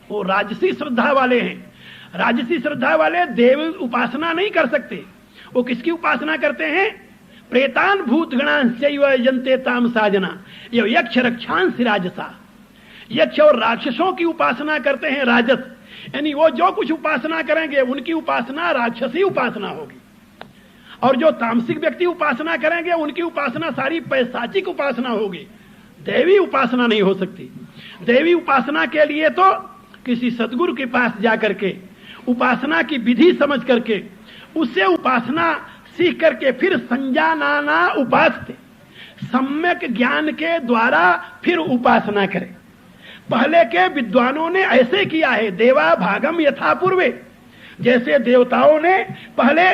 वो राजसी श्रद्धा वाले हैं। राजसी श्रद्धा वाले देव उपासना नहीं कर सकते। वो किसकी उपासना करते हैं? प्रेतान भूतगणांश्चैव यजन्ते ताम साजना, ये यक्ष रक्षांस राजसा। यक्ष और राक्षसों की उपासना करते हैं राजस, यानी वो जो कुछ उपासना करेंगे उनकी उपासना राक्षसी उपासना होगी। और जो तामसिक व्यक्ति उपासना करेंगे उनकी उपासना सारी पैशाचिक उपासना होगी, देवी उपासना नहीं हो सकती। देवी उपासना के लिए तो किसी सदगुरु के पास जाकर के उपासना की विधि समझ करके उससे उपासना सीख करके फिर संजानाना उपासते, सम्यक ज्ञान के द्वारा फिर उपासना करें। पहले के विद्वानों ने ऐसे किया है, देवा भागम यथा पूर्वे, जैसे देवताओं ने पहले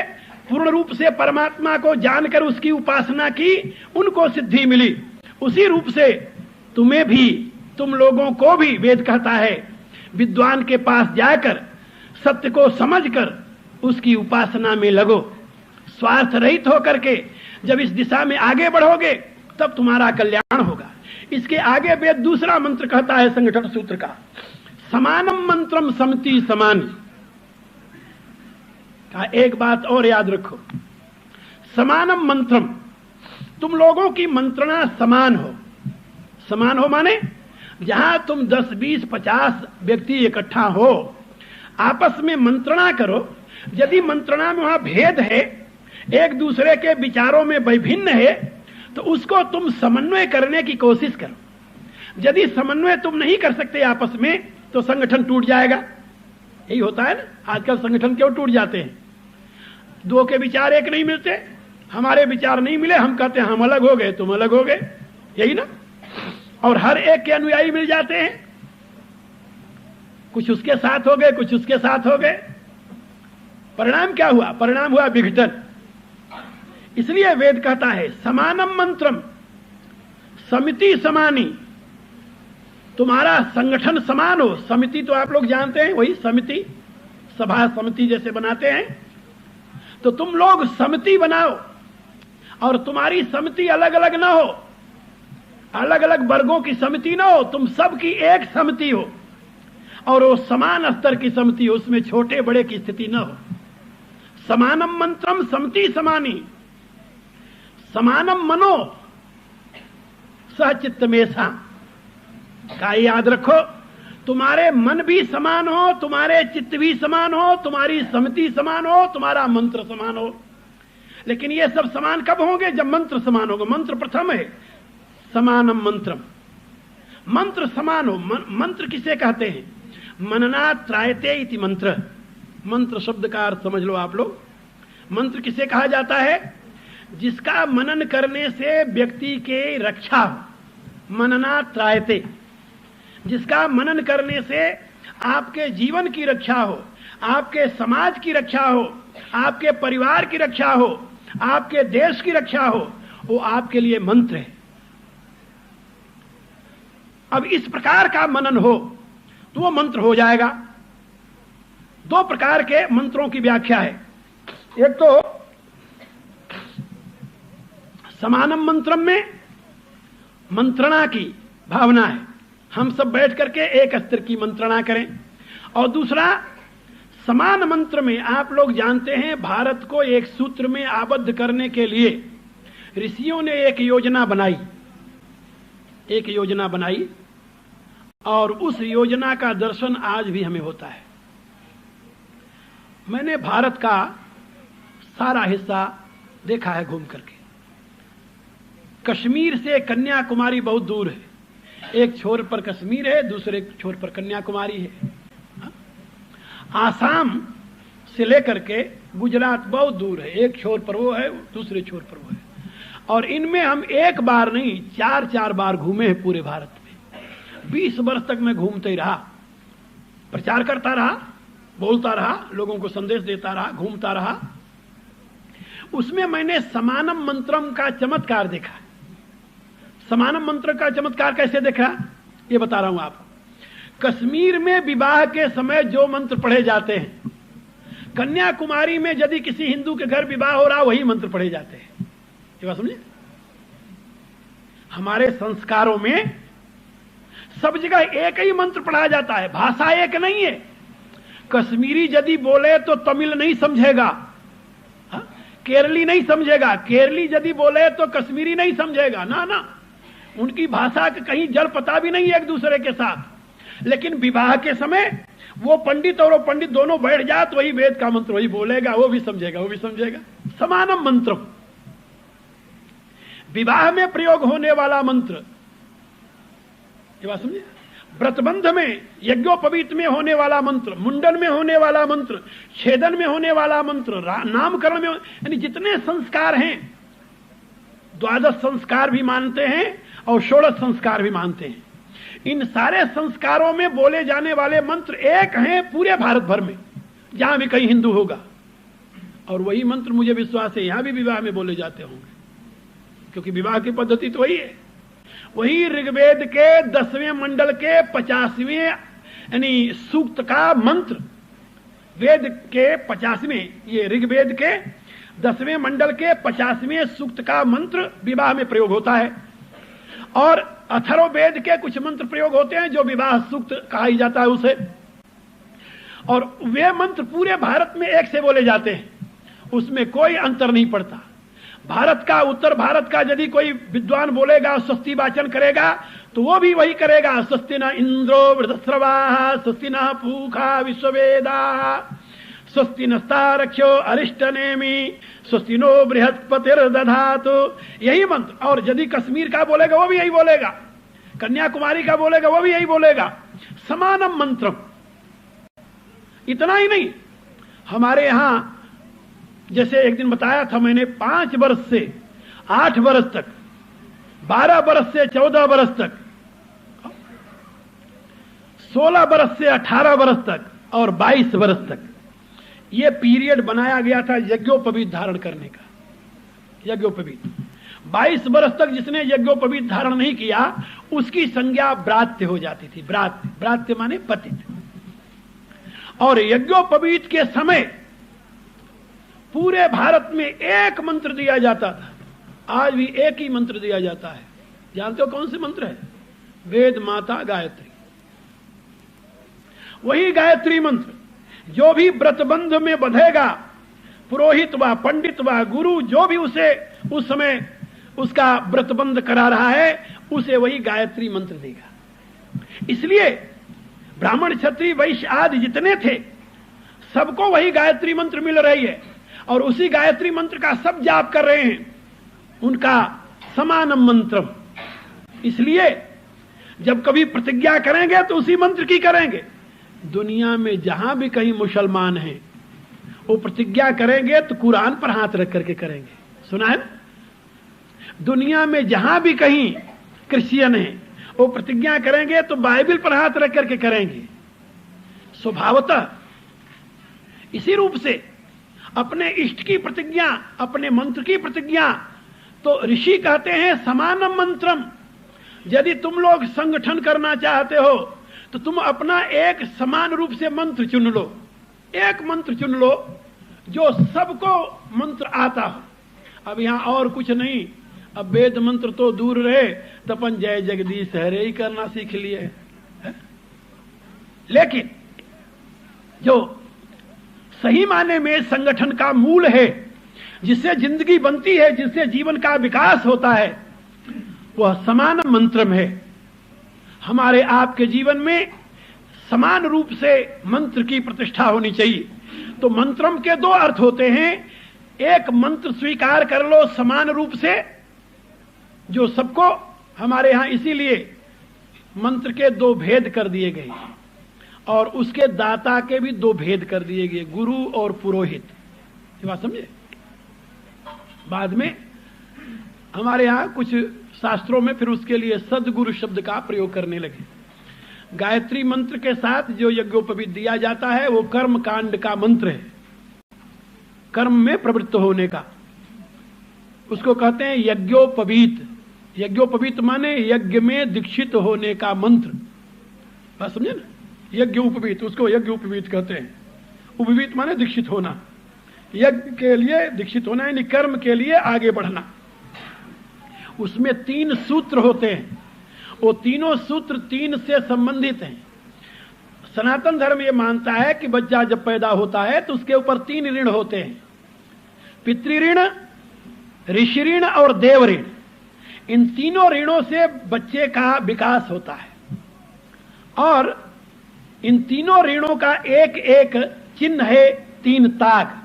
पूर्ण रूप से परमात्मा को जानकर उसकी उपासना की, उनको सिद्धि मिली, उसी रूप से तुम्हें भी, तुम लोगों को भी वेद कहता है विद्वान के पास जाकर सत्य को समझकर उसकी उपासना में लगो। स्वार्थ रहित होकर के जब इस दिशा में आगे बढ़ोगे तब तुम्हारा कल्याण होगा। इसके आगे वेद दूसरा मंत्र कहता है संगठन सूत्र का, समानम मंत्रम समति समान का। एक बात और याद रखो, समानम मंत्रम, तुम लोगों की मंत्रणा समान हो। समान हो माने जहां तुम 10, 20, 50 व्यक्ति इकट्ठा हो, आपस में मंत्रणा करो। यदि मंत्रणा में वहां भेद है, एक दूसरे के विचारों में वैभिन्न है, तो उसको तुम समन्वय करने की कोशिश करो। यदि समन्वय तुम नहीं कर सकते आपस में तो संगठन टूट जाएगा। यही होता है ना, आजकल संगठन क्यों टूट जाते हैं? दो के विचार एक नहीं मिलते, हमारे विचार नहीं मिले, हम कहते हैं हम अलग हो गए, तुम अलग हो गए, यही ना। और हर एक के अनुयायी मिल जाते हैं, कुछ उसके साथ हो गए, कुछ उसके साथ हो गए। परिणाम क्या हुआ? परिणाम हुआ विघटन। इसलिए वेद कहता है समानम मंत्रम समिति समानी, तुम्हारा संगठन समान हो। समिति तो आप लोग जानते हैं, वही समिति, सभा समिति जैसे बनाते हैं, तो तुम लोग समिति बनाओ। और तुम्हारी समिति अलग अलग ना हो, अलग अलग वर्गों की समिति ना हो, तुम सबकी एक समिति हो और वो समान स्तर की समिति हो, उसमें छोटे बड़े की स्थिति ना हो। समानम मंत्रम समिति समानी, समानम मनो सहचित्तमेषा का याद रखो। तुम्हारे मन भी समान हो, तुम्हारे चित्त भी समान हो, तुम्हारी समिति समान हो, तुम्हारा मंत्र समान हो। लेकिन ये सब समान कब होंगे? जब मंत्र समान होगा। मंत्र प्रथम है, समानम मंत्रम, मंत्र समान हो। मंत्र किसे कहते हैं? मनना त्रायते इति मंत्र। मंत्र शब्द का अर्थ समझ लो आप लोग। मंत्र किसे कहा जाता है? जिसका मनन करने से व्यक्ति के रक्षा हो। मनना त्रायते, जिसका मनन करने से आपके जीवन की रक्षा हो, आपके समाज की रक्षा हो, आपके परिवार की रक्षा हो, आपके देश की रक्षा हो, वो आपके लिए मंत्र है। अब इस प्रकार का मनन हो तो वो मंत्र हो जाएगा। दो प्रकार के मंत्रों की व्याख्या है। एक तो समानम मंत्रम में मंत्रणा की भावना है, हम सब बैठ करके एक स्तर की मंत्रणा करें। और दूसरा समान मंत्र में आप लोग जानते हैं, भारत को एक सूत्र में आबद्ध करने के लिए ऋषियों ने एक योजना बनाई, एक योजना बनाई, और उस योजना का दर्शन आज भी हमें होता है। मैंने भारत का सारा हिस्सा देखा है घूम करके। कश्मीर से कन्याकुमारी बहुत दूर है, एक छोर पर कश्मीर है, दूसरे छोर पर कन्याकुमारी है। आसाम से लेकर के गुजरात बहुत दूर है, एक छोर पर वो है, दूसरे छोर पर वो है। और इनमें हम एक बार नहीं 4-4 बार घूमे हैं पूरे भारत में। 20 वर्ष तक मैं घूमते ही रहा, प्रचार करता रहा, बोलता रहा, लोगों को संदेश देता रहा, घूमता रहा। उसमें मैंने समानम मंत्रम का चमत्कार देखा। समानम मंत्र का चमत्कार कैसे देखा ये बता रहा हूं आपको। कश्मीर में विवाह के समय जो मंत्र पढ़े जाते हैं, कन्याकुमारी में यदि किसी हिंदू के घर विवाह हो रहा, वही मंत्र पढ़े जाते हैं। ये बात समझे? हमारे संस्कारों में सब जगह एक ही मंत्र पढ़ा जाता है, भाषा एक नहीं है। कश्मीरी यदि बोले तो तमिल नहीं समझेगा, केरली नहीं समझेगा, केरली यदि बोले तो कश्मीरी नहीं समझेगा, ना ना, उनकी भाषा का कहीं जड़ पता भी नहीं है एक दूसरे के साथ। लेकिन विवाह के समय वो पंडित और वो पंडित दोनों बैठ जाए तो वही वेद का मंत्र वही बोलेगा, वो भी समझेगा, वो भी समझेगा। समानम मंत्र, विवाह में प्रयोग होने वाला मंत्र, ये बात समझे? व्रतबंध में, यज्ञोपवीत में होने वाला मंत्र, मुंडन में होने वाला मंत्र, छेदन में होने वाला मंत्र, नामकरण में, यानी जितने संस्कार हैं, द्वादश संस्कार भी मानते हैं और षोडश संस्कार भी मानते हैं। इन सारे संस्कारों में बोले जाने वाले मंत्र एक हैं पूरे भारत भर में, जहां भी कहीं हिंदू होगा। और वही मंत्र मुझे विश्वास है यहां भी विवाह में बोले जाते होंगे, क्योंकि विवाह की पद्धति तो वही है। वही ऋग्वेद के 10वें मंडल के 50वें यानी सूक्त का मंत्र, वेद के 50वें, ये ऋग्वेद के 10वें मंडल के 50वें सूक्त का मंत्र विवाह में प्रयोग होता है। और अथर्ववेद के कुछ मंत्र प्रयोग होते हैं जो विवाह सूक्त कहा ही जाता है उसे। और वे मंत्र पूरे भारत में एक से बोले जाते हैं, उसमें कोई अंतर नहीं पड़ता। भारत का, उत्तर भारत का यदि कोई विद्वान बोलेगा, स्वस्ति वाचन करेगा, तो वो भी वही करेगा। स्वस्ति न इंद्रो वृद्धस्रवाः, स्वस्ति न पूषा विश्ववेदाः, स्वस्ति नस्तारक्ष्यो अरिष्टनेमि, स्वस्ति नो बृहस्पतिर्दधातु। यही मंत्र। और यदि कश्मीर का बोलेगा वो भी यही बोलेगा, कन्याकुमारी का बोलेगा वो भी यही बोलेगा। समानम मंत्रम। इतना ही नहीं, हमारे यहां जैसे एक दिन बताया था मैंने, 5 वर्ष से 8 वर्ष तक, 12 वर्ष से 14 वर्ष तक, 16 वर्ष से 18 वर्ष तक और 22 वर्ष तक ये पीरियड बनाया गया था यज्ञोपवीत धारण करने का। यज्ञोपवीत 22 वर्ष तक जिसने यज्ञोपवीत धारण नहीं किया उसकी संज्ञा ब्रात्य हो जाती थी। ब्रात्य, ब्रात्य माने पतित। और यज्ञोपवीत के समय पूरे भारत में एक मंत्र दिया जाता था, आज भी एक ही मंत्र दिया जाता है। जानते हो कौन से मंत्र है? वेद माता गायत्री। वही गायत्री मंत्र जो भी व्रतबंध में बंधेगा, पुरोहित व पंडित व गुरु जो भी उसे उस समय उसका व्रतबंध करा रहा है, उसे वही गायत्री मंत्र देगा। इसलिए ब्राह्मण क्षत्रिय वैश्य आदि जितने थे सबको वही गायत्री मंत्र मिल रही है और उसी गायत्री मंत्र का सब जाप कर रहे हैं, उनका समानम मंत्रम। इसलिए जब कभी प्रतिज्ञा करेंगे तो उसी मंत्र की करेंगे। दुनिया में जहां भी कहीं मुसलमान हैं वो प्रतिज्ञा करेंगे तो कुरान पर हाथ रख करके करेंगे। सुना है? दुनिया में जहां भी कहीं क्रिश्चियन हैं वो प्रतिज्ञा करेंगे तो बाइबल पर हाथ रख करके करेंगे। स्वभावतः इसी रूप से अपने इष्ट की प्रतिज्ञा, अपने मंत्र की प्रतिज्ञा तो ऋषि कहते हैं समानम मंत्रम। यदि तुम लोग संगठन करना चाहते हो तो तुम अपना एक समान रूप से मंत्र चुन लो, एक मंत्र चुन लो जो सबको मंत्र आता हो। अब यहां और कुछ नहीं, अब वेद मंत्र तो दूर रहे तो अपन जय जगदीश हरे ही करना सीख लिए है? लेकिन जो सही माने में संगठन का मूल है, जिससे जिंदगी बनती है, जिससे जीवन का विकास होता है, वह समान मंत्रम है। हमारे आपके जीवन में समान रूप से मंत्र की प्रतिष्ठा होनी चाहिए। तो मंत्रम के 2 अर्थ होते हैं। एक मंत्र स्वीकार कर लो समान रूप से, जो सबको, हमारे यहां इसीलिए मंत्र के 2 भेद कर दिए गए और उसके दाता के भी 2 भेद कर दिए गए, गुरु और पुरोहित। ये बात समझे? बाद में हमारे यहां कुछ शास्त्रों में फिर उसके लिए सदगुरु शब्द का प्रयोग करने लगे। गायत्री मंत्र के साथ जो यज्ञोपवीत दिया जाता है वो कर्म कांड का मंत्र है, कर्म में प्रवृत्त होने का, उसको कहते हैं यज्ञोपवीत। यज्ञोपवीत माने यज्ञ में दीक्षित होने का मंत्र। बात समझे ना? यज्ञ उपवीत, उसको यज्ञ उपवीत कहते हैं। उपवीत माने दीक्षित होना, यज्ञ के लिए दीक्षित होना यानी कर्म के लिए आगे बढ़ना। उसमें 3 सूत्र होते हैं, वो तीनों सूत्र 3 से संबंधित हैं। सनातन धर्म ये मानता है कि बच्चा जब पैदा होता है तो उसके ऊपर 3 ऋण होते हैं, पितृ ऋण, ऋषि ऋण और देव ऋण। इन तीनों ऋणों से बच्चे का विकास होता है और इन तीनों ऋणों का एक एक चिन्ह है 3 ताग।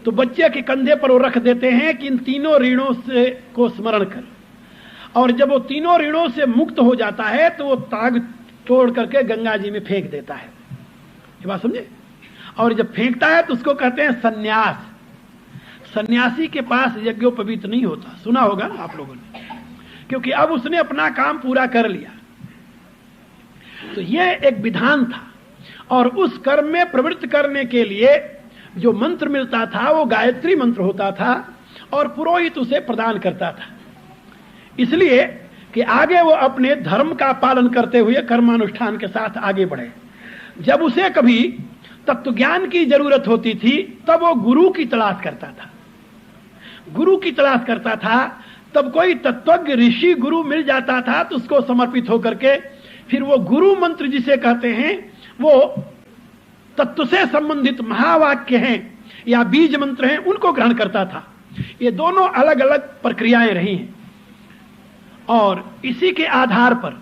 तो बच्चे के कंधे पर वो रख देते हैं कि इन तीनों ऋणों से को स्मरण कर, और जब वो तीनों ऋणों से मुक्त हो जाता है तो वो ताग तोड़ करके गंगा जी में फेंक देता है। ये बात समझे? और जब फेंकता है तो उसको कहते हैं सन्यास। सन्यासी के पास यज्ञोपवीत नहीं होता, सुना होगा ना आप लोगों ने, क्योंकि अब उसने अपना काम पूरा कर लिया। तो ये एक विधान था, और उस कर्म में प्रवृत्त करने के लिए जो मंत्र मिलता था वो गायत्री मंत्र होता था और पुरोहित उसे प्रदान करता था, इसलिए कि आगे वो अपने धर्म का पालन करते हुए कर्मानुष्ठान के साथ आगे बढ़े। जब उसे कभी तत्व ज्ञान की जरूरत होती थी तब वो गुरु की तलाश करता था। गुरु की तलाश करता था, तब कोई तत्वज्ञ ऋषि गुरु मिल जाता था तो उसको समर्पित होकर के फिर वो गुरु मंत्र जिसे कहते हैं वो तत्व से संबंधित महावाक्य हैं या बीज मंत्र हैं, उनको ग्रहण करता था। ये दोनों अलग अलग प्रक्रियाएं रही हैं और इसी के आधार पर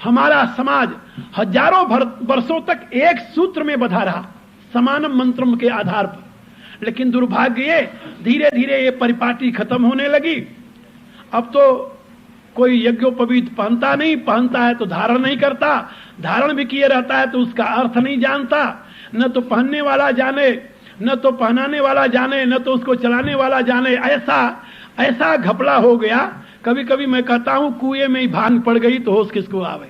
हमारा समाज हजारों वर्षों तक एक सूत्र में बंधा रहा, समानम मंत्रम के आधार पर। लेकिन दुर्भाग्य ये धीरे धीरे ये परिपाटी खत्म होने लगी। अब तो कोई यज्ञोपवीत पहनता नहीं, पहनता है तो धारण नहीं करता, धारण भी किए रहता है तो उसका अर्थ नहीं जानता, न तो पहनने वाला जाने, न तो पहनाने वाला जाने, न तो उसको चलाने वाला जाने। ऐसा ऐसा घपला हो गया, कभी कभी मैं कहता हूं कुएं में ही भांग पड़ गई तो होश किसको आवे,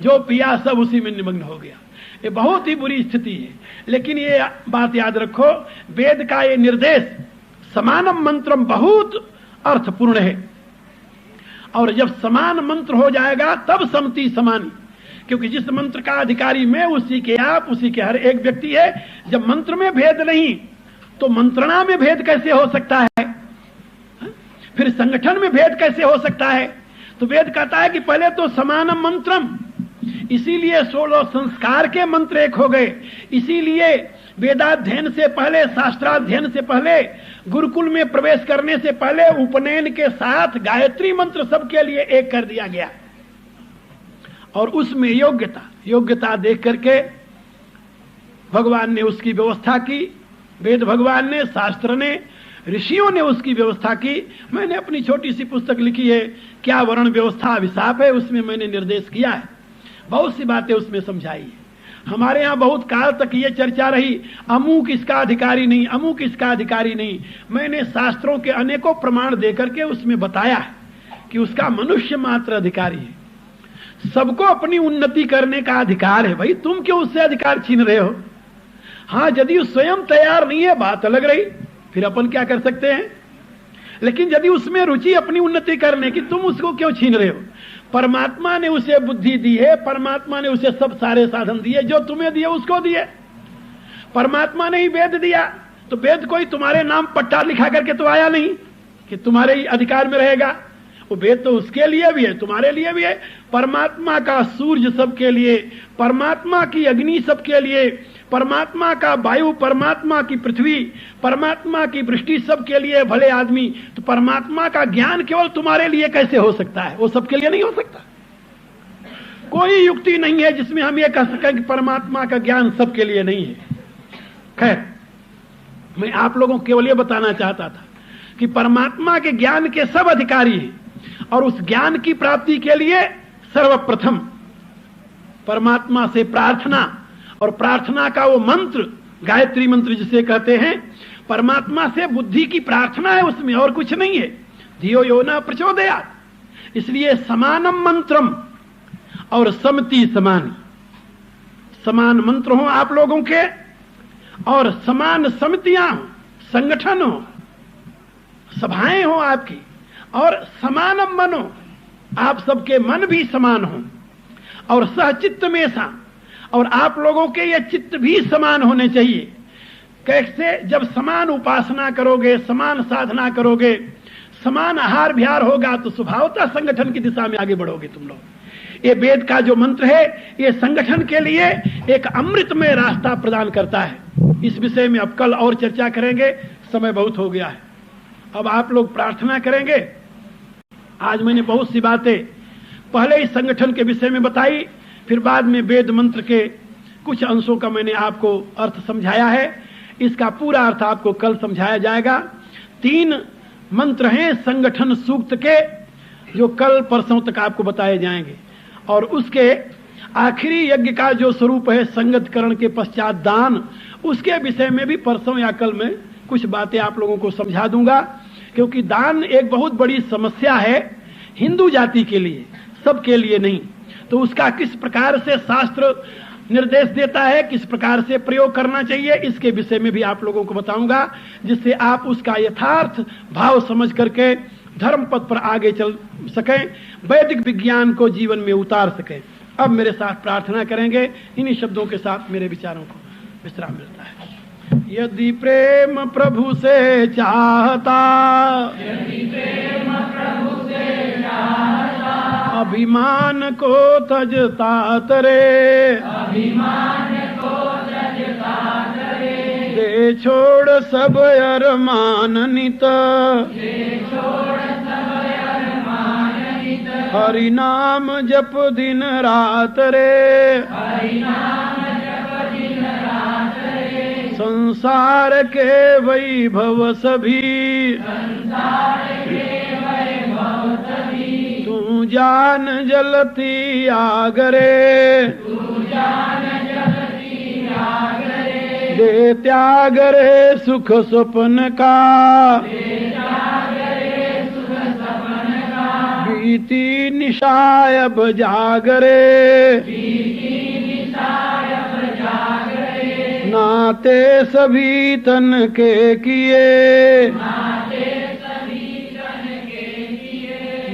जो पिया सब उसी में निमग्न हो गया। ये बहुत ही बुरी स्थिति है। लेकिन ये बात याद रखो, वेद का ये निर्देश समानम मंत्रम बहुत अर्थपूर्ण है, और जब समान मंत्र हो जाएगा तब समति समानी, क्योंकि जिस मंत्र का अधिकारी मैं उसी के आप, उसी के हर एक व्यक्ति है। जब मंत्र में भेद नहीं तो मंत्रणा में भेद कैसे हो सकता है, फिर संगठन में भेद कैसे हो सकता है? तो वेद कहता है कि पहले तो समानम मंत्रम, इसीलिए 16 संस्कार के मंत्र एक हो गए। इसीलिए वेदाध्ययन से पहले, शास्त्राध्ययन से पहले, गुरुकुल में प्रवेश करने से पहले उपनयन के साथ गायत्री मंत्र सबके लिए एक कर दिया गया। और उसमें योग्यता देख करके भगवान ने उसकी व्यवस्था की, वेद भगवान ने, शास्त्र ने, ऋषियों ने उसकी व्यवस्था की। मैंने अपनी छोटी सी पुस्तक लिखी है, क्या वर्ण व्यवस्था अभिशाप है, उसमें मैंने निर्देश किया है, बहुत सी बातें उसमें समझाई है। हमारे यहाँ बहुत काल तक ये चर्चा रही, अमुक इसका अधिकारी नहीं, अमुक इसका अधिकारी नहीं। मैंने शास्त्रों के अनेकों प्रमाण देकर के उसमें बताया है कि उसका मनुष्य मात्र अधिकारी है। सबको अपनी उन्नति करने का अधिकार है, भाई तुम क्यों उससे अधिकार छीन रहे हो? हाँ, यदि स्वयं तैयार नहीं है बात अलग रही, फिर अपन क्या कर सकते हैं। लेकिन यदि उसमें रुचि अपनी उन्नति करने की, तुम उसको क्यों छीन रहे हो? परमात्मा ने उसे बुद्धि दी है, परमात्मा ने उसे सब सारे साधन दिए, जो तुम्हें दिए उसको दिए। परमात्मा ने ही वेद दिया, तो वेद कोई तुम्हारे नाम पट्टा लिखा करके तो आया नहीं कि तुम्हारे ही अधिकार में रहेगा। वो वेद तो उसके लिए भी है, तुम्हारे लिए भी है। परमात्मा का सूर्य सबके लिए, परमात्मा की अग्नि सबके लिए, परमात्मा का वायु, परमात्मा की पृथ्वी, परमात्मा की वृष्टि सबके लिए भले आदमी। तो परमात्मा का ज्ञान केवल तुम्हारे लिए कैसे हो सकता है? वो सबके लिए नहीं हो सकता। कोई युक्ति नहीं है जिसमें हम ये कह सकें कि परमात्मा का ज्ञान सबके लिए नहीं है। खैर, मैं आप लोगों को केवल ये बताना चाहता था कि परमात्मा के ज्ञान के सब अधिकारी हैं, और उस ज्ञान की प्राप्ति के लिए सर्वप्रथम परमात्मा से प्रार्थना, और प्रार्थना का वो मंत्र गायत्री मंत्र जिसे कहते हैं, परमात्मा से बुद्धि की प्रार्थना है उसमें, और कुछ नहीं है। धियो यो न प्रचोदयात्। इसलिए समानम मंत्रम और समति समानी, समान मंत्र हो आप लोगों के और समान समितियां हो, संगठन हो, सभाएं हो आपकी, और समानम मनो, आप सबके मन भी समान हो, और सहचित्त में सा और आप लोगों के ये चित्त भी समान होने चाहिए। कैसे? जब समान उपासना करोगे, समान साधना करोगे, समान आहार विहार होगा तो स्वभावतः संगठन की दिशा में आगे बढ़ोगे तुम लोग। ये वेद का जो मंत्र है ये संगठन के लिए एक अमृतमय रास्ता प्रदान करता है। इस विषय में अब कल और चर्चा करेंगे, समय बहुत हो गया है। अब आप लोग प्रार्थना करेंगे। आज मैंने बहुत सी बातें पहले इस संगठन के विषय में बताई, फिर बाद में वेद मंत्र के कुछ अंशों का मैंने आपको अर्थ समझाया है। इसका पूरा अर्थ आपको कल समझाया जाएगा। 3 मंत्र हैं संगठन सूक्त के, जो कल परसों तक आपको बताए जाएंगे। और उसके आखिरी यज्ञ का जो स्वरूप है संगतकरण के पश्चात दान, उसके विषय में भी परसों या कल में कुछ बातें आप लोगों को समझा दूंगा। क्योंकि दान एक बहुत बड़ी समस्या है हिंदू जाति के लिए, सबके लिए नहीं। तो उसका किस प्रकार से शास्त्र निर्देश देता है, किस प्रकार से प्रयोग करना चाहिए, इसके विषय में भी आप लोगों को बताऊंगा, जिससे आप उसका यथार्थ भाव समझ करके धर्म पथ पर आगे चल सकें, वैदिक विज्ञान को जीवन में उतार सकें। अब मेरे साथ प्रार्थना करेंगे। इन्हीं शब्दों के साथ मेरे विचारों को विश्राम मिलता है। यदि प्रेम प्रभु से चाहता, अभिमान को तजता तरे, दे छोड़ सब अरमान नित, हरि नाम जप दिन रात रे, संसार के वैभव सभी, तू जान जलती आगरे, दे त्याग रे सुख स्वप्न का, बीती निशाय अब जागरे, नाते सभी तन के किए,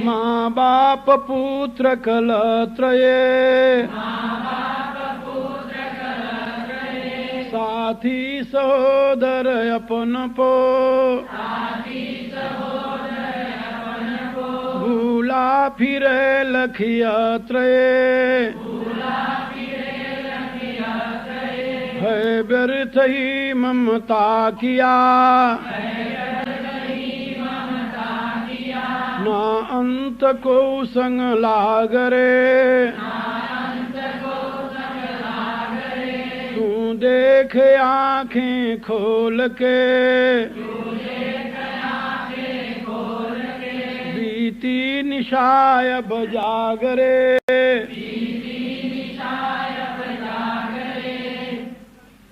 माँ बाप पुत्र कलत्रये, साथी सहोदर अपन पो, भूला फिरे लखिया त्रये, है व्यर्थ ही ममता किया, ना अंत को संग लागरे, तू देख आँखें खोल के, बीती निशाय बजागरे,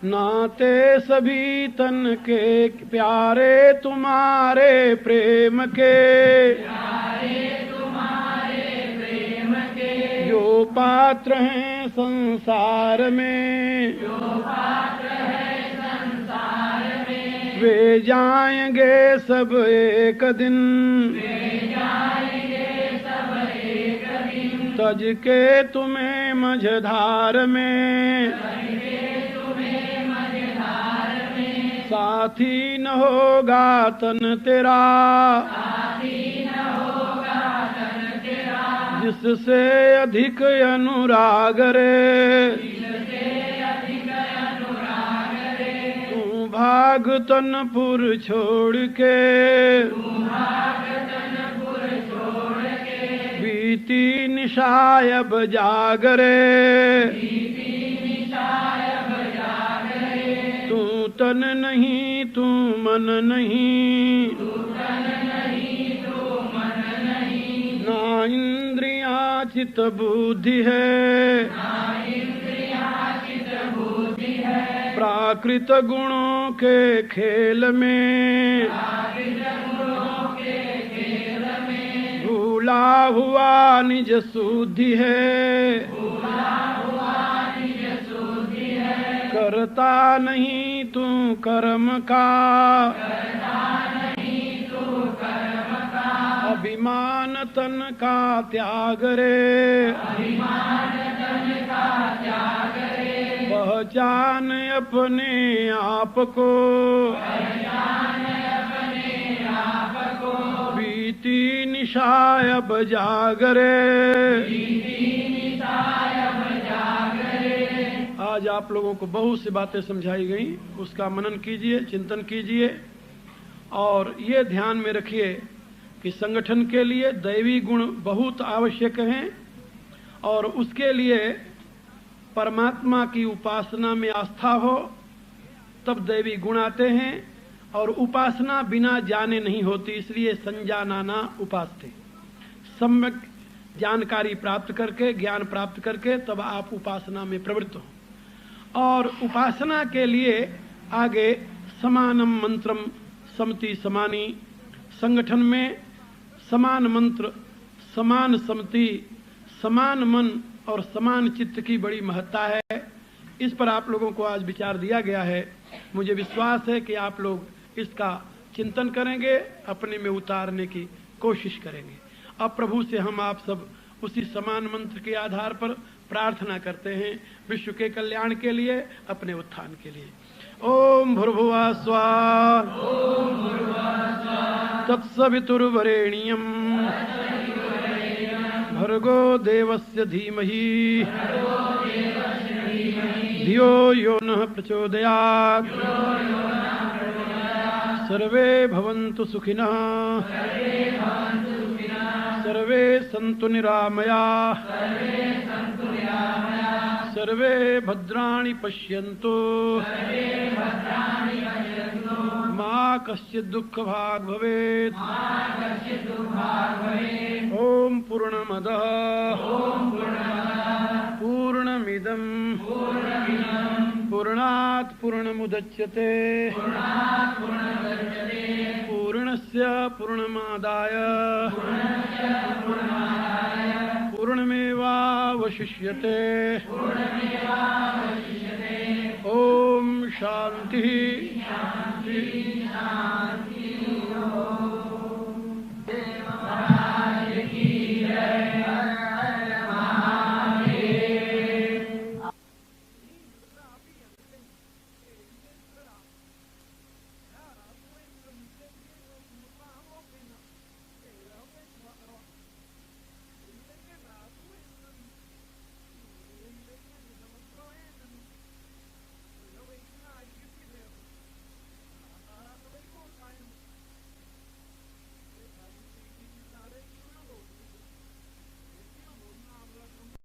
नाते सभी तन के प्यारे तुम्हारे प्रेम के, जो पात्र हैं संसार में, वे जाएंगे सब एक दिन, तज के तुम्हें मझधार में, साथी न होगा तन तेरा, जिससे अधिक अनुराग रे, तू भाग तनपुर छोड़ के, बीती निशाय अब जागरे, तू तन नहीं तू मन नहीं, ना इंद्रियां चित बुद्धि है, प्राकृत गुणों के खेल में, भूला हुआ निज शुद्धि है, करता नहीं तू कर्म का, अभिमान तन का त्याग रे, पहचान अपने आप को, बीती निशाय अब जागरे। आज आप लोगों को बहुत सी बातें समझाई गई, उसका मनन कीजिए, चिंतन कीजिए और ये ध्यान में रखिए कि संगठन के लिए दैवी गुण बहुत आवश्यक हैं और उसके लिए परमात्मा की उपासना में आस्था हो तब दैवी गुण आते हैं और उपासना बिना जाने नहीं होती, इसलिए संजानाना उपासते। सम्यक जानकारी प्राप्त करके, ज्ञान प्राप्त करके तब आप उपासना में प्रवृत्त हो। और उपासना के लिए आगे समानम मंत्रम समति समानी, संगठन में समान मंत्र, समान समति, समान मन और समान चित्त की बड़ी महत्ता है। इस पर आप लोगों को आज विचार दिया गया है। मुझे विश्वास है कि आप लोग इसका चिंतन करेंगे, अपने में उतारने की कोशिश करेंगे। अब प्रभु से हम आप सब उसी समान मंत्र के आधार पर प्रार्थना करते हैं, विश्व के कल्याण के लिए, अपने उत्थान के लिए। ओम भूर्भुवः स्वः तत्सवितुर्वरेण्यं भर्गो देवस्य धीमहि धियो यो नः प्रचोदयात्। सर्वे भवन्तु सुखिनः, सर्वे सन्तु निरामयाः, सर्वे भद्राणि पश्यन्तु, मा कश्चित् दुःखभाग् भवेत्। ओम पूर्णमदः पूर्णमिदं पूर्णात् पूर्णमुदच्यते पूर्णस्य पूर्णमादाय पूर्णमेवावशिष्यते। ओम शांति शांति शांति।